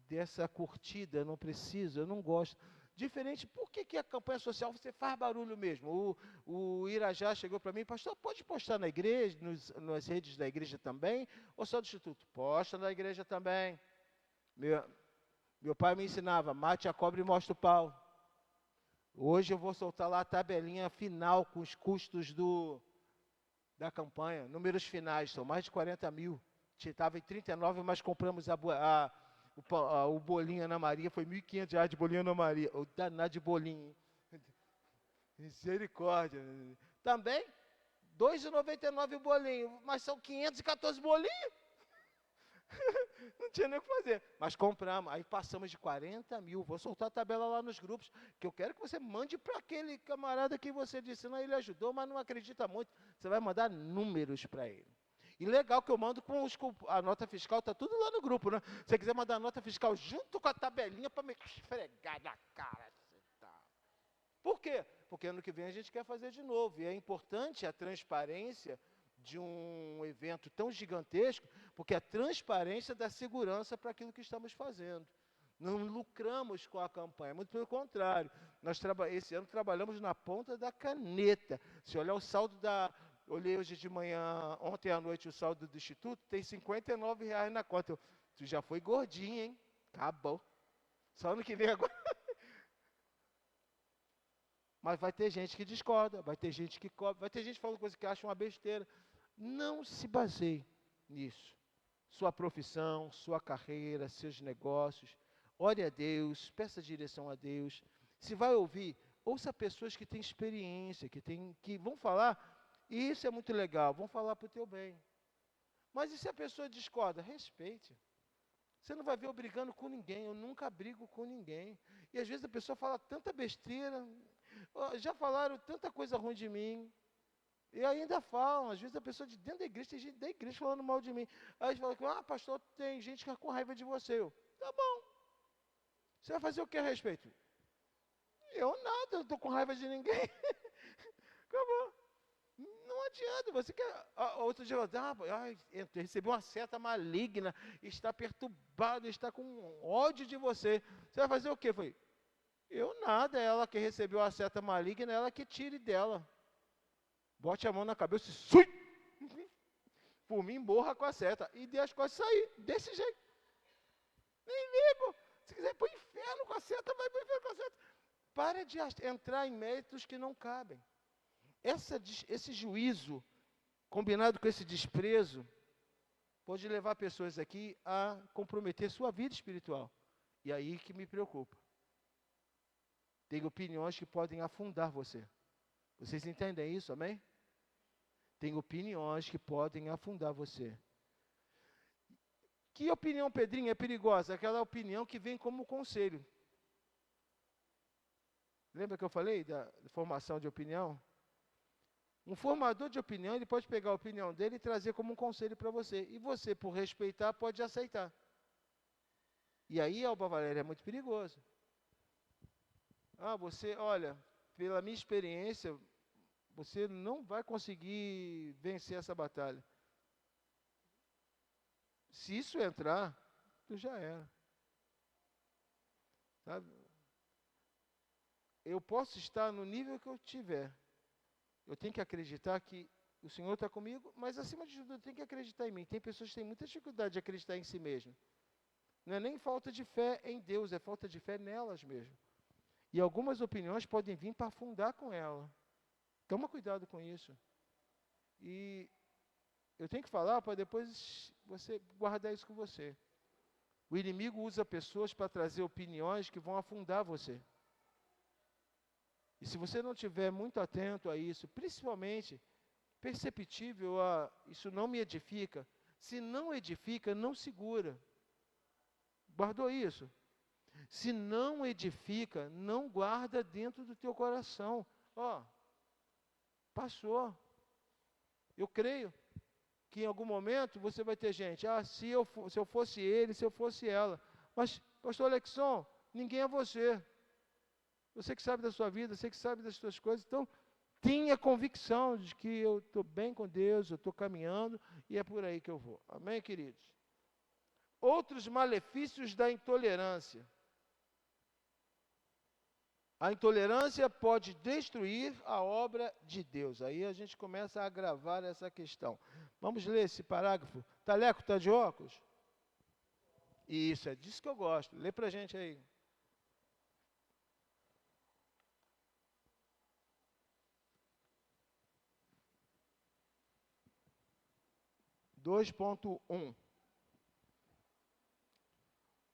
dessa curtida, eu não preciso, eu não gosto. Diferente, por que a campanha social você faz barulho mesmo? O Irajá chegou para mim, pastor, pode postar na igreja, nas redes da igreja também, ou só do instituto? Posta na igreja também. Meu pai me ensinava, mate a cobra e mostra o pau. Hoje eu vou soltar lá a tabelinha final com os custos da campanha, números finais, são mais de 40 mil. Estava em 39, mas compramos o bolinho Ana Maria, foi R$ 1.500 de bolinho Ana Maria. O danado de bolinho. Misericórdia. Também, R$ 2,99 o bolinho, mas são 514 bolinhos. Não tinha nem o que fazer, mas compramos, aí passamos de 40 mil, vou soltar a tabela lá nos grupos, que eu quero que você mande para aquele camarada que você disse, não, ele ajudou, mas não acredita muito, você vai mandar números para ele. E legal que eu mando com a nota fiscal, está tudo lá no grupo, né? Se você quiser mandar a nota fiscal junto com a tabelinha para me esfregar na cara. Por quê? Porque ano que vem a gente quer fazer de novo, e é importante a transparência de um evento tão gigantesco, porque a transparência dá segurança para aquilo que estamos fazendo. Não lucramos com a campanha, muito pelo contrário. Esse ano trabalhamos na ponta da caneta. Se olhar o saldo olhei hoje de manhã, ontem à noite, o saldo do Instituto, tem R$ 59 na conta. Tu já foi gordinho, hein? Acabou. Só ano que vem agora. Mas vai ter gente que discorda, vai ter gente que cobra, vai ter gente falando coisa que acha uma besteira. Não se baseie nisso. Sua profissão, sua carreira, seus negócios. Ore a Deus, peça direção a Deus. Se vai ouvir, ouça pessoas que têm experiência, que vão falar, e isso é muito legal, vão falar para o teu bem. Mas e se a pessoa discorda? Respeite. Você não vai ver eu brigando com ninguém, eu nunca brigo com ninguém. E às vezes a pessoa fala tanta besteira, já falaram tanta coisa ruim de mim, e ainda falam, às vezes a pessoa de dentro da igreja, tem gente da igreja falando mal de mim. Aí eles falam, pastor, tem gente que está com raiva de você. Tá bom. Você vai fazer o que a respeito? Eu nada, eu não estou com raiva de ninguém. Acabou. Não adianta, você quer... Outro dia, recebeu uma seta maligna, está perturbado, está com ódio de você. Você vai fazer o quê? Foi, eu nada, ela que recebeu a seta maligna, ela que tire dela. Bote a mão na cabeça e sui! Por mim, morra com a seta. E dê as coisas sair, desse jeito. Nem ligo. Se quiser ir para o inferno com a seta, vai para o inferno com a seta. Para de entrar em méritos que não cabem. Esse juízo, combinado com esse desprezo, pode levar pessoas aqui a comprometer sua vida espiritual. E aí que me preocupa. Tem opiniões que podem afundar você. Vocês entendem isso, amém? Tem opiniões que podem afundar você. Que opinião, Pedrinho, é perigosa? Aquela opinião que vem como conselho. Lembra que eu falei da formação de opinião? Um formador de opinião, ele pode pegar a opinião dele e trazer como um conselho para você. E você, por respeitar, pode aceitar. E aí, Alba Valéria, é muito perigoso. Você, olha, pela minha experiência, você não vai conseguir vencer essa batalha. Se isso entrar, tu já era. Sabe? Eu posso estar no nível que eu tiver. Eu tenho que acreditar que o Senhor está comigo, mas acima de tudo eu tenho que acreditar em mim. Tem pessoas que têm muita dificuldade de acreditar em si mesmo. Não é nem falta de fé em Deus, é falta de fé nelas mesmo. E algumas opiniões podem vir para afundar com ela. Toma cuidado com isso. E eu tenho que falar para depois você guardar isso com você. O inimigo usa pessoas para trazer opiniões que vão afundar você. E se você não estiver muito atento a isso, principalmente perceptível a isso não me edifica, se não edifica, não segura. Guardou isso? Se não edifica, não guarda dentro do teu coração. Passou. Eu creio que em algum momento você vai ter gente, se eu fosse ele, se eu fosse ela. Mas, pastor Alexson, ninguém é você. Você que sabe da sua vida, você que sabe das suas coisas. Então, tenha convicção de que eu estou bem com Deus, eu estou caminhando e é por aí que eu vou. Amém, queridos? Outros malefícios da intolerância. A intolerância pode destruir a obra de Deus. Aí a gente começa a agravar essa questão. Vamos ler esse parágrafo. Taleco, está de óculos? Isso, é disso que eu gosto. Lê para a gente aí.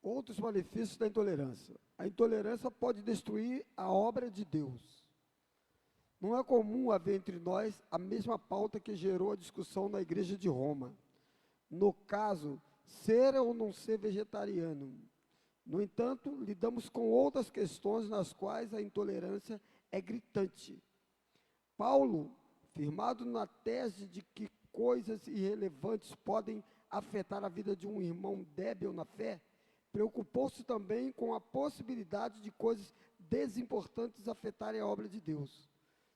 Outros malefícios da intolerância. A intolerância pode destruir a obra de Deus. Não é comum haver entre nós a mesma pauta que gerou a discussão na igreja de Roma. No caso, ser ou não ser vegetariano. No entanto, lidamos com outras questões nas quais a intolerância é gritante. Paulo, firmado na tese de que coisas irrelevantes podem afetar a vida de um irmão débil na fé, preocupou-se também com a possibilidade de coisas desimportantes afetarem a obra de Deus.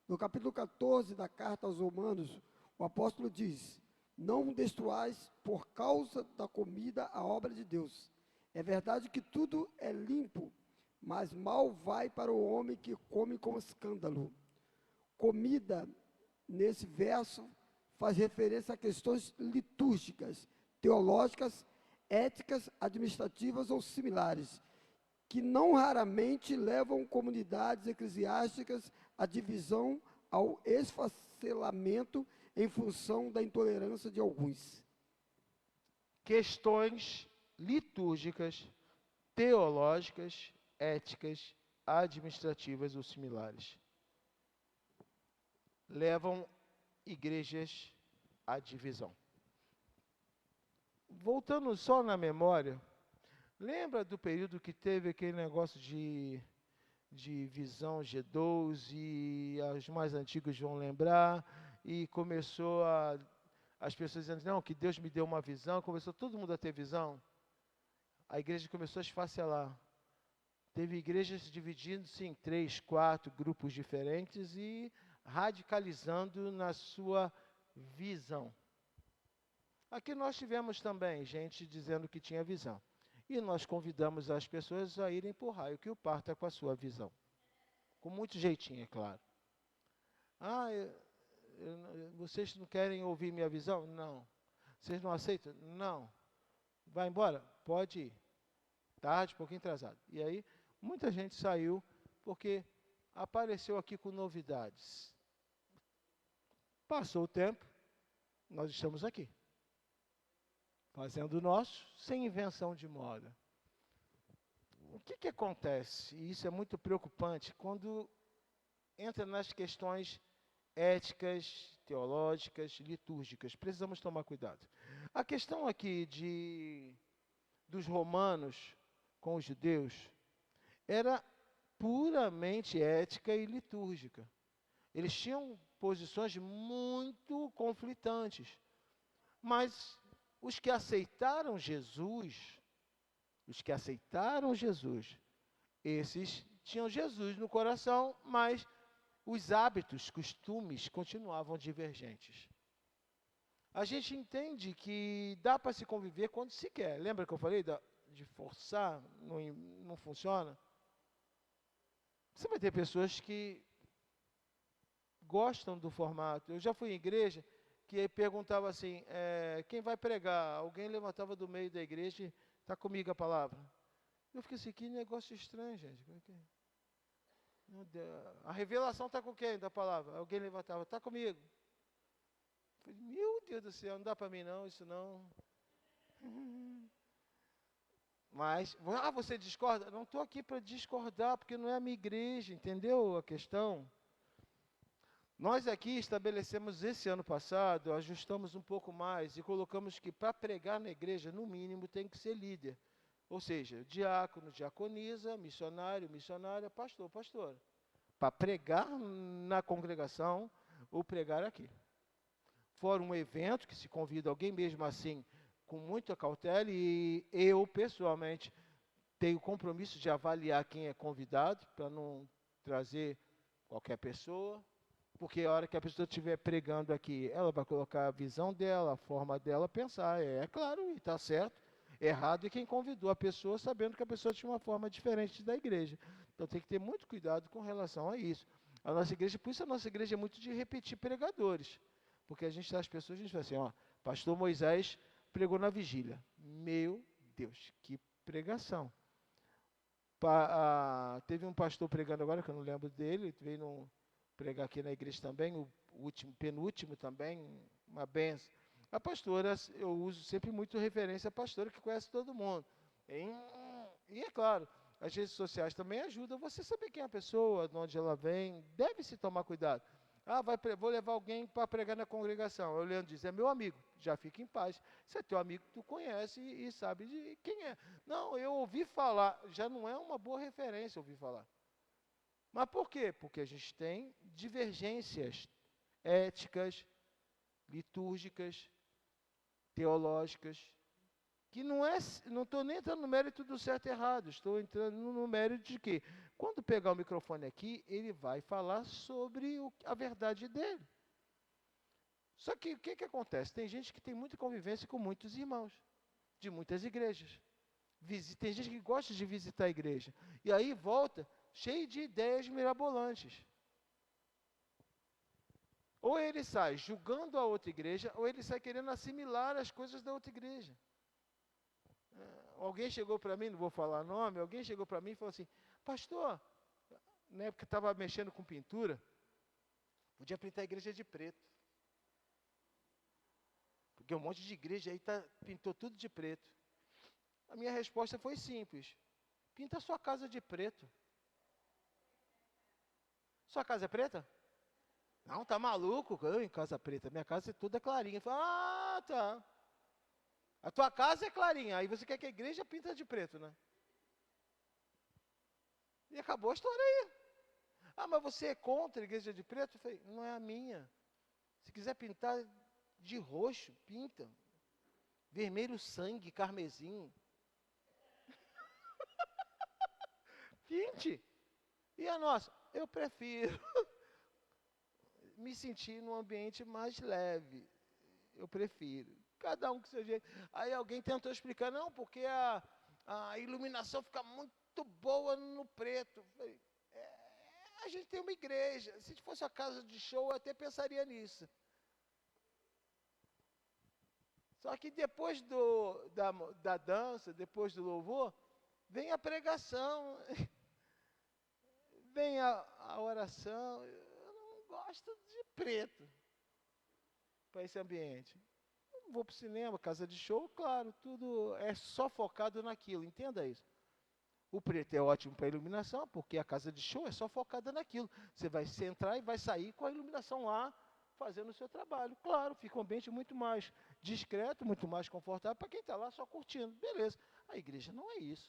No capítulo 14 da carta aos Romanos, O apóstolo diz: não destruais por causa da comida a obra de Deus. É verdade que tudo é limpo, mas mal vai para o homem que come com escândalo. Comida, nesse verso, faz referência a questões litúrgicas, teológicas, éticas, administrativas ou similares, que não raramente levam comunidades eclesiásticas à divisão, ao esfacelamento em função da intolerância de alguns. Questões litúrgicas, teológicas, éticas, administrativas ou similares levam igrejas à divisão. Voltando só na memória, lembra do período que teve aquele negócio de visão G12, e os mais antigos vão lembrar, e começou as pessoas dizendo, não, que Deus me deu uma visão, começou todo mundo a ter visão, a igreja começou a esfacelar. Teve igrejas dividindo-se em 3, 4 grupos diferentes e radicalizando na sua visão. Aqui nós tivemos também gente dizendo que tinha visão. E nós convidamos as pessoas a irem por raio que o parta com a sua visão. Com muito jeitinho, é claro. Ah, vocês não querem ouvir minha visão? Não. Vocês não aceitam? Não. Vai embora? Pode ir. Tarde, um pouquinho atrasado. E aí, muita gente saiu porque apareceu aqui com novidades. Passou o tempo, nós estamos aqui. Fazendo o nosso, sem invenção de moda. O que acontece, e isso é muito preocupante, quando entra nas questões éticas, teológicas, litúrgicas? Precisamos tomar cuidado. A questão aqui dos romanos com os judeus era puramente ética e litúrgica. Eles tinham posições muito conflitantes, mas os que aceitaram Jesus, esses tinham Jesus no coração, mas os hábitos, costumes continuavam divergentes. A gente entende que dá para se conviver quando se quer. Lembra que eu falei de forçar, não funciona? Você vai ter pessoas que gostam do formato. Eu já fui em igreja que perguntava assim, quem vai pregar? Alguém levantava do meio da igreja e está comigo a palavra. Eu fiquei assim, que negócio estranho, gente. A revelação está com quem da palavra? Alguém levantava, está comigo. Eu falei, meu Deus do céu, não dá para mim não, isso não. Mas, você discorda? Não estou aqui para discordar, porque não é a minha igreja, entendeu a questão? Nós aqui estabelecemos esse ano passado, ajustamos um pouco mais e colocamos que para pregar na igreja, no mínimo, tem que ser líder. Ou seja, diácono, diaconisa, missionário, missionária, pastor, pastora. Para pregar na congregação ou pregar aqui. Fora um evento que se convida alguém mesmo assim, com muita cautela, e eu, pessoalmente, tenho o compromisso de avaliar quem é convidado, para não trazer qualquer pessoa, porque a hora que a pessoa estiver pregando aqui, ela vai colocar a visão dela, a forma dela pensar, é claro, e está certo. Errado é quem convidou a pessoa, sabendo que a pessoa tinha uma forma diferente da igreja. Então tem que ter muito cuidado com relação a isso. A nossa igreja, por isso a nossa igreja é muito de repetir pregadores, porque a gente, as pessoas, a gente fala assim, pastor Moisés pregou na vigília. Meu Deus, que pregação. Teve um pastor pregando agora, que eu não lembro dele, veio pregar aqui na igreja também, o penúltimo também, uma benção. A pastora, eu uso sempre muito referência à pastora, que conhece todo mundo. E é claro, as redes sociais também ajudam você a saber quem é a pessoa, de onde ela vem, deve-se tomar cuidado. Vou levar alguém para pregar na congregação. O Leandro diz, é meu amigo, já fica em paz. Você é teu amigo que tu conhece e sabe de quem é. Não, eu ouvi falar, já não é uma boa referência ouvir falar. Mas por quê? Porque a gente tem divergências éticas, litúrgicas, teológicas, que não estou nem entrando no mérito do certo e errado, estou entrando no mérito de que, quando pegar o microfone aqui, ele vai falar sobre a verdade dele. Só que o que acontece? Tem gente que tem muita convivência com muitos irmãos, de muitas igrejas. Tem gente que gosta de visitar a igreja. E aí volta cheio de ideias mirabolantes. Ou ele sai julgando a outra igreja, ou ele sai querendo assimilar as coisas da outra igreja. Alguém chegou para mim, não vou falar nome, alguém chegou para mim e falou assim, pastor, na época estava mexendo com pintura, podia pintar a igreja de preto. Porque um monte de igreja aí pintou tudo de preto. A minha resposta foi simples, pinta a sua casa de preto. Sua casa é preta? Não, tá maluco? Eu em casa preta, minha casa toda é clarinha. Eu falei, tá. A tua casa é clarinha, aí você quer que a igreja pinta de preto, né? E acabou a história aí. Mas você é contra a igreja de preto? Eu falei, não é a minha. Se quiser pintar de roxo, pinta. Vermelho sangue, carmesim. Pinte. E a nossa? Eu prefiro me sentir num ambiente mais leve. Eu prefiro. Cada um com seu jeito. Aí alguém tentou explicar, não, porque a iluminação fica muito boa no preto. Eu falei, a gente tem uma igreja. Se fosse a casa de show, eu até pensaria nisso. Só que depois da dança, depois do louvor, vem a pregação, vem a oração. Eu não gosto de preto para esse ambiente. Eu não vou para o cinema, casa de show, claro, tudo é só focado naquilo, entenda isso. O preto é ótimo para iluminação, porque a casa de show é só focada naquilo. Você vai entrar e vai sair com a iluminação lá, fazendo o seu trabalho. Claro, fica um ambiente muito mais discreto, muito mais confortável para quem está lá só curtindo. Beleza. A igreja não é isso.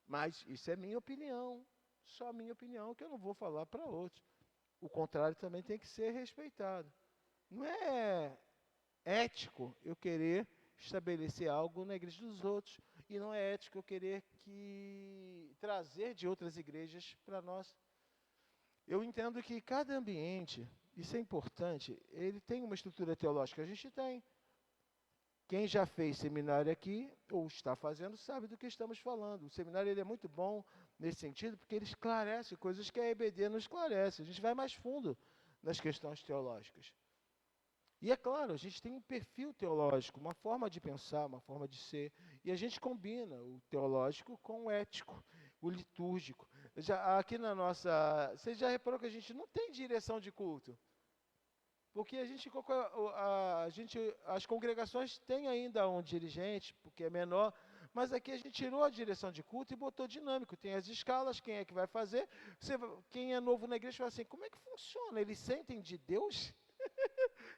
Mas isso é minha opinião. Só a minha opinião, que eu não vou falar para outros. O contrário também tem que ser respeitado. Não é ético eu querer estabelecer algo na igreja dos outros. E não é ético eu querer trazer de outras igrejas para nós. Eu entendo que cada ambiente, isso é importante, ele tem uma estrutura teológica, a gente tem. Quem já fez seminário aqui, ou está fazendo, sabe do que estamos falando. O seminário ele é muito bom nesse sentido, porque ele esclarece coisas que a EBD não esclarece. A gente vai mais fundo nas questões teológicas. E é claro, a gente tem um perfil teológico, uma forma de pensar, uma forma de ser, e a gente combina o teológico com o ético, o litúrgico. Aqui na nossa... Você já reparou que a gente não tem direção de culto? Porque as congregações têm ainda um dirigente, porque é menor, mas aqui a gente tirou a direção de culto e botou dinâmico. Tem as escalas, quem é que vai fazer? Quem é novo na igreja fala assim, como é que funciona? Eles sentem de Deus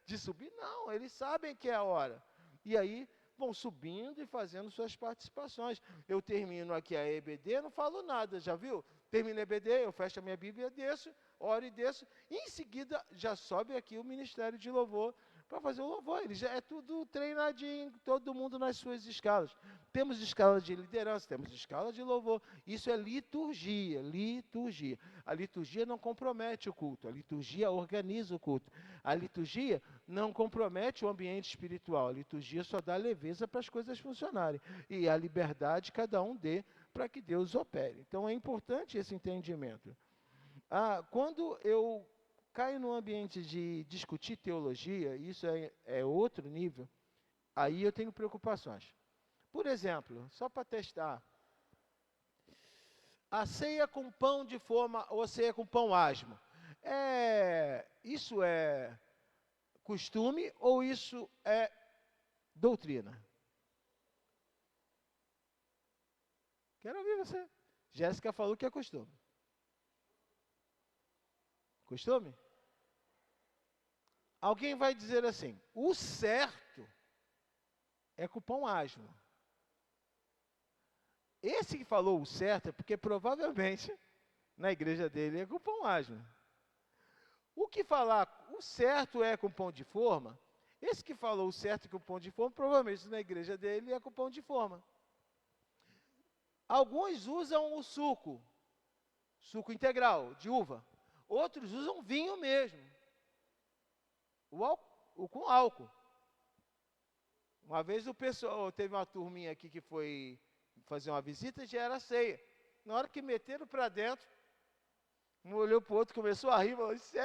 de subir? Não, eles sabem que é a hora. E aí vão subindo e fazendo suas participações. Eu termino aqui a EBD, não falo nada, já viu? Termino a EBD, eu fecho a minha Bíblia, desço, oro e desço, e em seguida já sobe aqui o Ministério de Louvor para fazer o louvor. Ele já é tudo treinadinho, todo mundo nas suas escalas. Temos escala de liderança, temos escala de louvor. Isso é liturgia, liturgia. A liturgia não compromete o culto, a liturgia organiza o culto. A liturgia não compromete o ambiente espiritual, a liturgia só dá leveza para as coisas funcionarem. E a liberdade cada um dê para que Deus opere. Então é importante esse entendimento. Quando eu caio no ambiente de discutir teologia, isso é outro nível, aí eu tenho preocupações. Por exemplo, só para testar, a ceia com pão de forma, ou ceia com pão asmo, isso é costume ou isso é doutrina? Quero ouvir você. Jéssica falou que é costume. Costume? Alguém vai dizer assim, o certo é com pão asmo. Esse que falou o certo é porque provavelmente na igreja dele é com pão asmo. O que falar o certo é com pão de forma, esse que falou o certo é com pão de forma, provavelmente na igreja dele é com pão de forma. Alguns usam o suco integral, de uva. Outros usam vinho mesmo. com álcool. Uma vez o pessoal, teve uma turminha aqui que foi fazer uma visita, já era ceia. Na hora que meteram para dentro, um olhou para o outro, começou a rir, falou, isso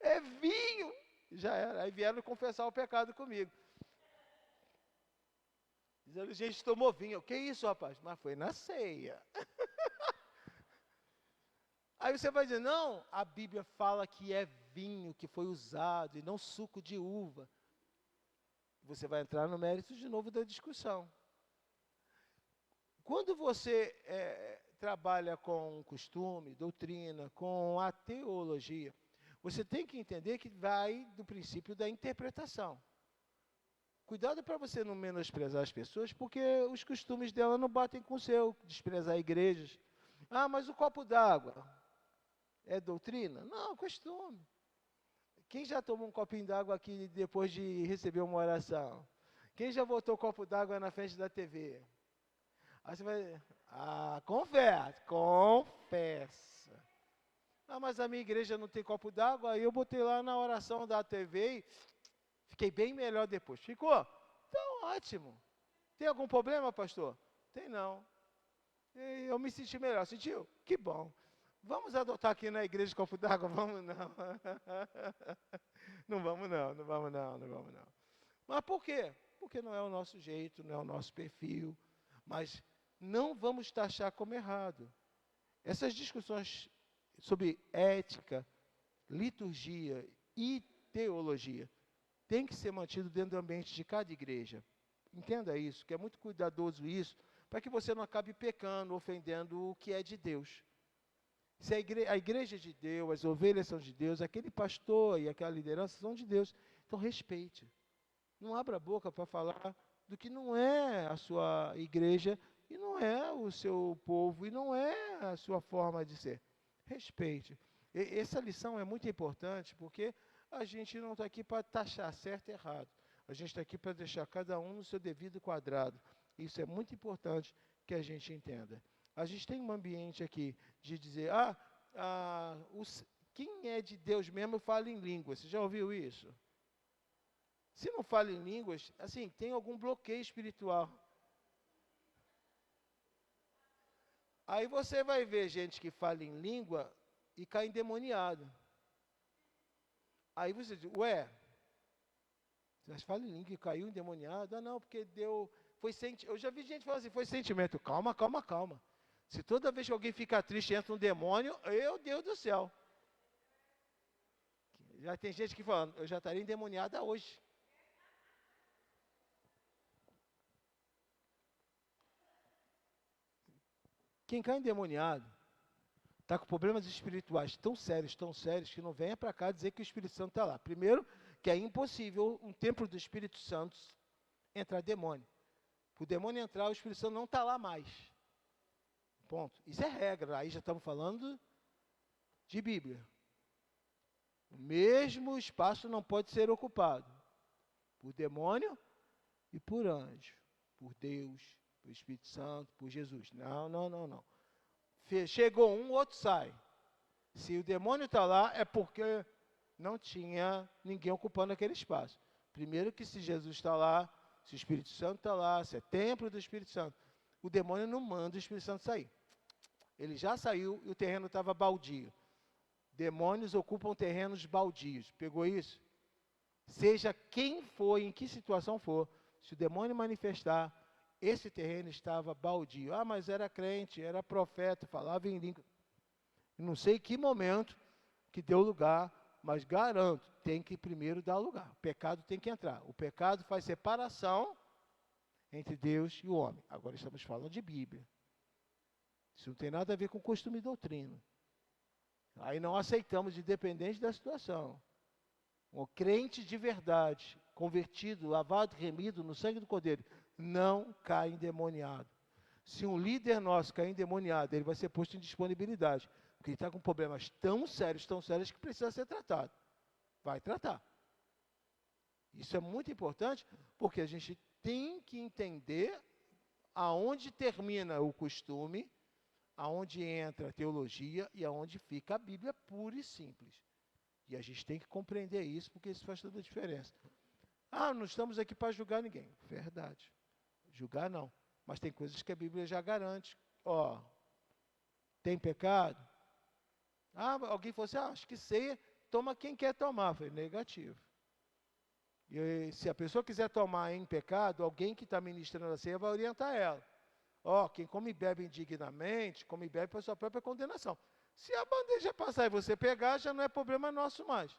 é vinho. Já era, aí vieram confessar o pecado comigo. Dizendo, gente, tomou vinho. O que é isso, rapaz? Mas foi na ceia. Aí você vai dizer, não, a Bíblia fala que é vinho que foi usado e não suco de uva. Você vai entrar no mérito de novo da discussão. Quando você trabalha com costume, doutrina, com a teologia, você tem que entender que vai do princípio da interpretação. Cuidado para você não menosprezar as pessoas, porque os costumes dela não batem com o seu, desprezar igrejas. Ah, mas o copo d'água é doutrina? Não, costume. Quem já tomou um copinho d'água aqui depois de receber uma oração? Quem já botou copo d'água na frente da TV? Aí você vai, confessa. Ah, mas a minha igreja não tem copo d'água, aí eu botei lá na oração da TV e fiquei bem melhor depois. Ficou? Então, ótimo. Tem algum problema, pastor? Tem não. Eu me senti melhor. Sentiu? Que bom. Vamos adotar aqui na igreja copo d'água? Vamos não. Não vamos não, não vamos não, não vamos não. Mas por quê? Porque não é o nosso jeito, não é o nosso perfil. Mas não vamos taxar como errado. Essas discussões sobre ética, liturgia e teologia têm que ser mantidas dentro do ambiente de cada igreja. Entenda isso, que é muito cuidadoso isso, para que você não acabe pecando, ofendendo o que é de Deus. Se a igreja é de Deus, as ovelhas são de Deus, aquele pastor e aquela liderança são de Deus, então respeite. Não abra a boca para falar do que não é a sua igreja, e não é o seu povo, e não é a sua forma de ser. Respeite. Essa lição é muito importante, porque a gente não está aqui para taxar certo e errado. A gente está aqui para deixar cada um no seu devido quadrado. Isso é muito importante que a gente entenda. A gente tem um ambiente aqui de dizer, quem é de Deus mesmo fala em línguas. Você já ouviu isso? Se não fala em línguas, assim, tem algum bloqueio espiritual. Aí você vai ver gente que fala em língua e cai endemoniado. Aí você diz, você fala em língua e caiu endemoniado? Ah, não, porque eu já vi gente falando assim, foi sentimento. Calma, calma, calma. Se toda vez que alguém fica triste entra um demônio, Deus do céu. Já tem gente que fala, eu já estaria endemoniada hoje. Quem cai endemoniado está com problemas espirituais tão sérios, que não venha para cá dizer que o Espírito Santo está lá. Primeiro, que é impossível um templo do Espírito Santo entrar demônio. Para o demônio entrar, o Espírito Santo não está lá mais. Ponto. Isso é regra. Aí já estamos falando de Bíblia. O mesmo espaço não pode ser ocupado por demônio e por anjo, por Deus, por Espírito Santo, por Jesus. Não, não, não, não. Chegou um, o outro sai. Se o demônio está lá, é porque não tinha ninguém ocupando aquele espaço. Primeiro que se Jesus está lá, se o Espírito Santo está lá, se é templo do Espírito Santo, o demônio não manda o Espírito Santo sair. Ele já saiu e o terreno estava baldio. Demônios ocupam terrenos baldios. Pegou isso? Seja quem for, em que situação for, se o demônio manifestar, esse terreno estava baldio. Ah, mas era crente, era profeta, falava em língua. Não sei que momento que deu lugar, mas garanto, tem que primeiro dar lugar. O pecado tem que entrar. O pecado faz separação entre Deus e o homem. Agora estamos falando de Bíblia. Isso não tem nada a ver com costume e doutrina. Aí não aceitamos, independente da situação. Um crente de verdade, convertido, lavado, remido no sangue do Cordeiro, não cai endemoniado. Se um líder nosso cair endemoniado, ele vai ser posto em disponibilidade, porque ele está com problemas tão sérios que precisa ser tratado. Vai tratar. Isso é muito importante, porque a gente tem que entender aonde termina o costume, aonde entra a teologia e aonde fica a Bíblia pura e simples. E a gente tem que compreender isso, porque isso faz toda a diferença. Ah, não estamos aqui para julgar ninguém. Verdade. Julgar não. Mas tem coisas que a Bíblia já garante. Ó, tem pecado? Ah, alguém falou assim, acho que ceia, toma quem quer tomar. Eu falei, negativo. E se a pessoa quiser tomar em pecado, alguém que está ministrando a ceia vai orientar ela. Ó, quem come e bebe indignamente, come e bebe para sua própria condenação. Se a bandeja passar e você pegar, já não é problema nosso mais.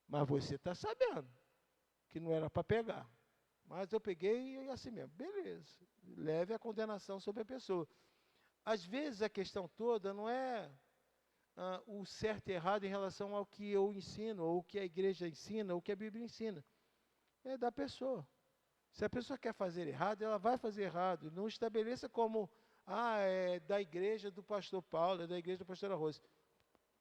Mas você está sabendo que não era para pegar. Mas eu peguei e assim mesmo. Beleza. Leve a condenação sobre a pessoa. Às vezes a questão toda não é o certo e errado em relação ao que eu ensino, ou o que a igreja ensina, ou o que a Bíblia ensina. É da pessoa. Se a pessoa quer fazer errado, ela vai fazer errado. Não estabeleça como, é da igreja do pastor Paulo, é da igreja do pastor Arroz.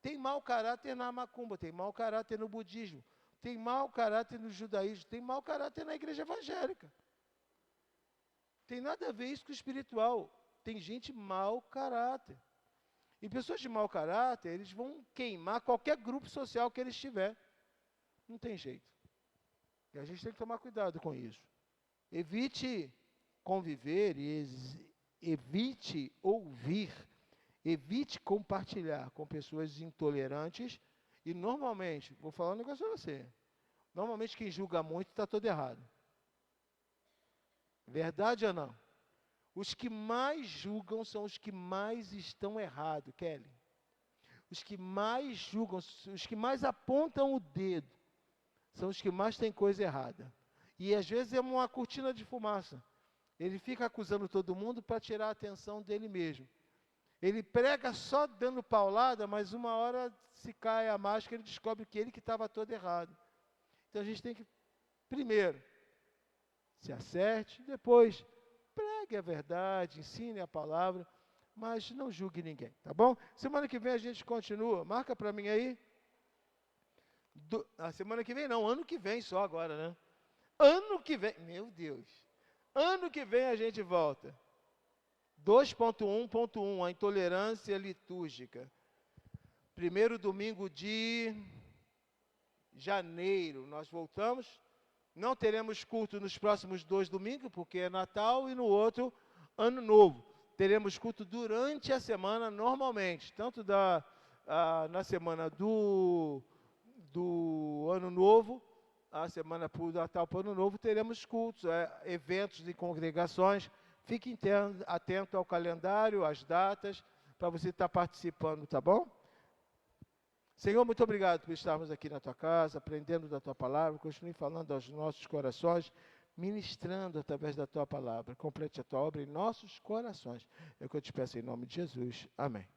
Tem mau caráter na macumba, tem mau caráter no budismo, tem mau caráter no judaísmo, tem mau caráter na igreja evangélica. Tem nada a ver isso com o espiritual. Tem gente mau caráter. E pessoas de mau caráter, eles vão queimar qualquer grupo social que eles tiverem. Não tem jeito. E a gente tem que tomar cuidado com isso. Evite conviver e evite ouvir, evite compartilhar com pessoas intolerantes. E normalmente, vou falar um negócio para você, normalmente quem julga muito está todo errado. Verdade ou não? Os que mais julgam são os que mais estão errados, Kelly. Os que mais julgam, os que mais apontam o dedo, são os que mais têm coisa errada. E às vezes é uma cortina de fumaça. Ele fica acusando todo mundo para tirar a atenção dele mesmo. Ele prega só dando paulada, mas uma hora se cai a máscara, ele descobre que ele que estava todo errado. Então a gente tem que, primeiro, se acerte, depois pregue a verdade, ensine a palavra, mas não julgue ninguém, tá bom? Semana que vem a gente continua. Marca para mim aí. A semana que vem não, ano que vem só agora, né? Ano que vem, meu Deus. Ano que vem a gente volta. 2.1.1, a intolerância litúrgica. Primeiro domingo de janeiro, nós voltamos. Não teremos culto nos próximos 2 domingos, porque é Natal, e no outro, Ano Novo. Teremos culto durante a semana, normalmente, tanto na semana do Ano Novo, a semana para o Natal para o Ano Novo, teremos cultos, eventos e congregações. Fique atento ao calendário, às datas, para você estar participando, tá bom? Senhor, muito obrigado por estarmos aqui na tua casa, aprendendo da tua palavra, continue falando aos nossos corações, ministrando através da tua palavra. Complete a tua obra em nossos corações. É o que eu te peço em nome de Jesus. Amém.